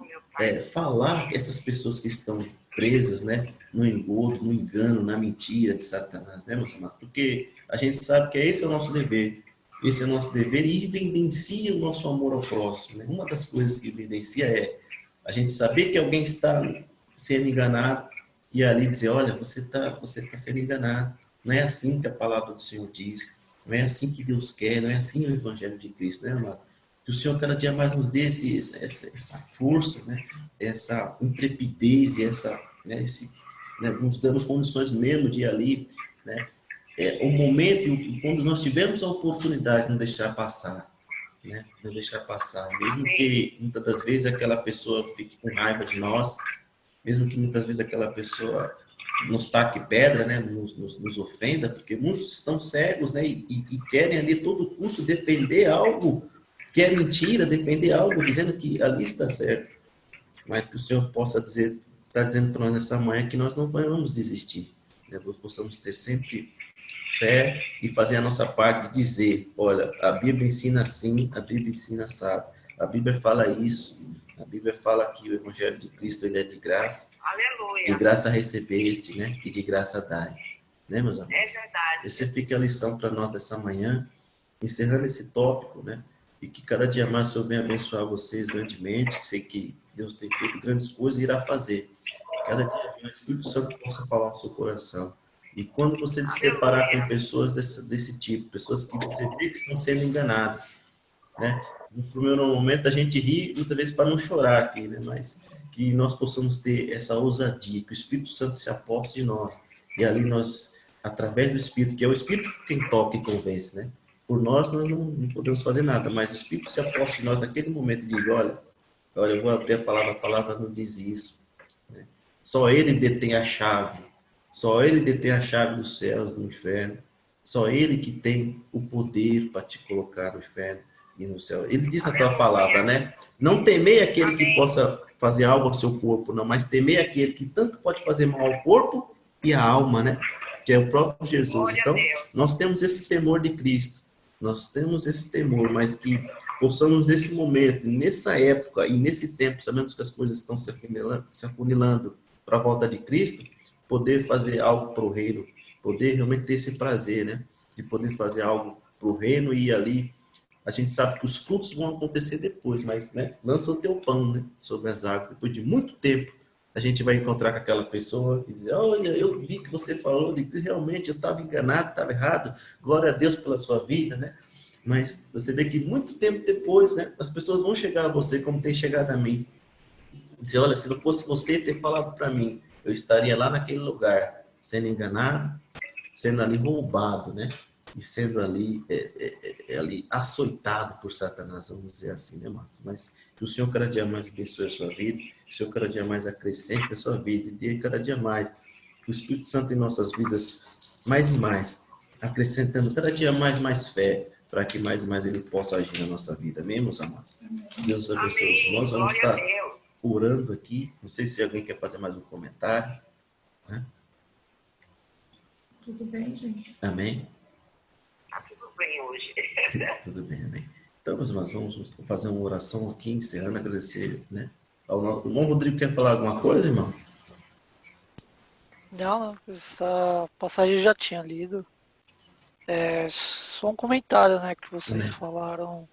falar que essas pessoas que estão presas, né, no engodo, no engano, na mentira de Satanás, né, meus amados? Porque a gente sabe que esse é o nosso dever. Esse é o nosso dever e evidencia o nosso amor ao próximo, né? Uma das coisas que evidencia é a gente saber que alguém está sendo enganado e ali dizer, olha, você tá sendo enganado. Não é assim que a palavra do Senhor diz, não é assim que Deus quer, não é assim o Evangelho de Cristo, né, amado? Que o Senhor cada dia mais nos dê essa força, né? Essa intrepidez e né, nos dando condições mesmo de ir ali, né? O momento, quando nós tivermos a oportunidade de não deixar passar, né? Não deixar passar, mesmo que muitas das vezes aquela pessoa fique com raiva de nós, mesmo que muitas vezes aquela pessoa nos taque pedra, né? Nos ofenda, porque muitos estão cegos, né? E querem ali a todo custo defender algo que é mentira, defender algo dizendo que ali está certo, mas que o Senhor possa dizer, está dizendo para nós nessa manhã que nós não vamos desistir, né? Nós possamos ter sempre fé e fazer a nossa parte de dizer, olha, a Bíblia ensina assim, a Bíblia ensina assado, a Bíblia fala isso, a Bíblia fala que o Evangelho de Cristo ele é de graça, Aleluia. de graça recebeste, né, e de graça dai, né, meus amigos? É verdade. Essa fica a lição para nós dessa manhã, encerrando esse tópico, né, e que cada dia mais o Senhor venha abençoar vocês grandemente, que sei que Deus tem feito grandes coisas e irá fazer, cada dia mais o Espírito Santo possa falar no seu coração. E quando você se deparar com pessoas desse tipo, pessoas que você vê que estão sendo enganadas, né? No primeiro momento a gente ri, muitas vezes para não chorar aqui, né? Mas que nós possamos ter essa ousadia, que o Espírito Santo se aposte de nós. E ali nós, através do Espírito, que é o Espírito quem toca e convence, né? Por nós não podemos fazer nada, mas o Espírito se aposte de nós naquele momento e diz, olha, eu vou abrir a palavra não diz isso, né? Só Ele detém a chave. Só Ele detém a chave dos céus, do inferno. Só Ele que tem o poder para te colocar no inferno e no céu. Ele diz na tua palavra, né? Não temei aquele que possa fazer algo ao seu corpo, não, mas temei aquele que tanto pode fazer mal ao corpo e à alma, né? Que é o próprio Jesus. Então, nós temos esse temor de Cristo. Nós temos esse temor, mas que possamos nesse momento, nessa época e nesse tempo, sabemos que as coisas estão se afunilando para a volta de Cristo, poder fazer algo para o reino, poder realmente ter esse prazer, né? De poder fazer algo para o reino e ali a gente sabe que os frutos vão acontecer depois, mas, né? Lança o teu pão, né? Sobre as águas. Depois de muito tempo, a gente vai encontrar com aquela pessoa e dizer, olha, eu vi que você falou, que realmente eu estava enganado, estava errado, glória a Deus pela sua vida, né? Mas você vê que muito tempo depois, né? As pessoas vão chegar a você como tem chegado a mim. Dizer, olha, se não fosse você ter falado para mim, eu estaria lá naquele lugar, sendo enganado, sendo ali roubado, né? E sendo ali, ali açoitado por Satanás, vamos dizer assim, né, Marcos? Mas que o Senhor cada dia mais abençoe a sua vida, que o Senhor cada dia mais acrescente a sua vida, e dê cada dia mais o Espírito Santo em nossas vidas, mais e mais, acrescentando cada dia mais fé, para que mais e mais Ele possa agir na nossa vida. Amém, meus amados? Deus abençoe os irmãos. Vamos estar orando aqui. Não sei se alguém quer fazer mais um comentário, né? Tudo bem, gente? Amém? Tá tudo bem hoje. Tudo bem, amém. Então, meus irmãos, vamos fazer uma oração aqui, encerrando, agradecer, né? O irmão Rodrigo quer falar alguma coisa, irmão? Não, essa passagem eu já tinha lido. Só um comentário, né, que vocês falaram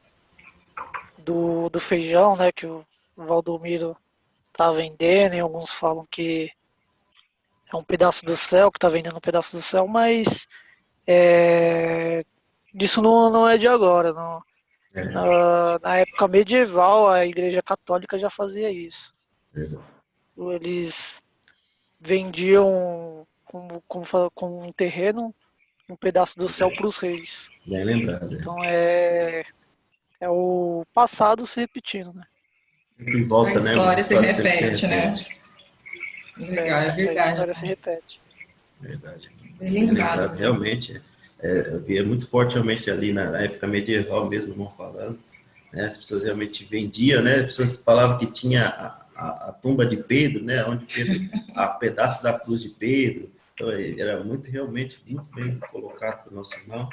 do feijão, né, que o Valdomiro tá vendendo, e alguns falam que é um pedaço do céu, que tá vendendo um pedaço do céu, mas isso não é de agora, não. Na época medieval, a Igreja Católica já fazia isso. Eles vendiam como um terreno, um pedaço do céu para os reis. Bem lembrado. Então é o passado se repetindo, né? Sempre volta, A história se repete, se né? Legal, é A verdade. história se repete. Verdade. Bem lembrado. Realmente, eu via muito forte realmente ali na época medieval mesmo, irmão falando, né? As pessoas realmente vendiam, né? As pessoas falavam que tinha a tumba de Pedro, né? Onde Pedro, a pedaço da cruz de Pedro. Então, era realmente muito bem colocado para o nosso irmão,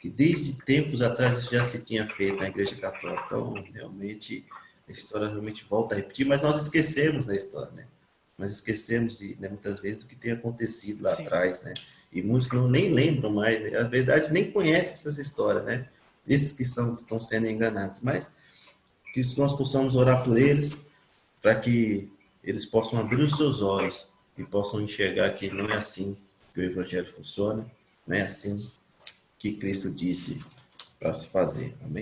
que desde tempos atrás isso já se tinha feito na Igreja Católica. Então, realmente, a história realmente volta a repetir, mas nós esquecemos da história, né? Nós esquecemos, né, muitas vezes, do que tem acontecido lá atrás, né? E muitos nem lembram mais, né? A verdade, nem conhecem essas histórias, né? Esses que estão sendo enganados. Mas que nós possamos orar por eles, para que eles possam abrir os seus olhos e possam enxergar que não é assim que o Evangelho funciona, não é assim que Cristo disse para se fazer. Amém?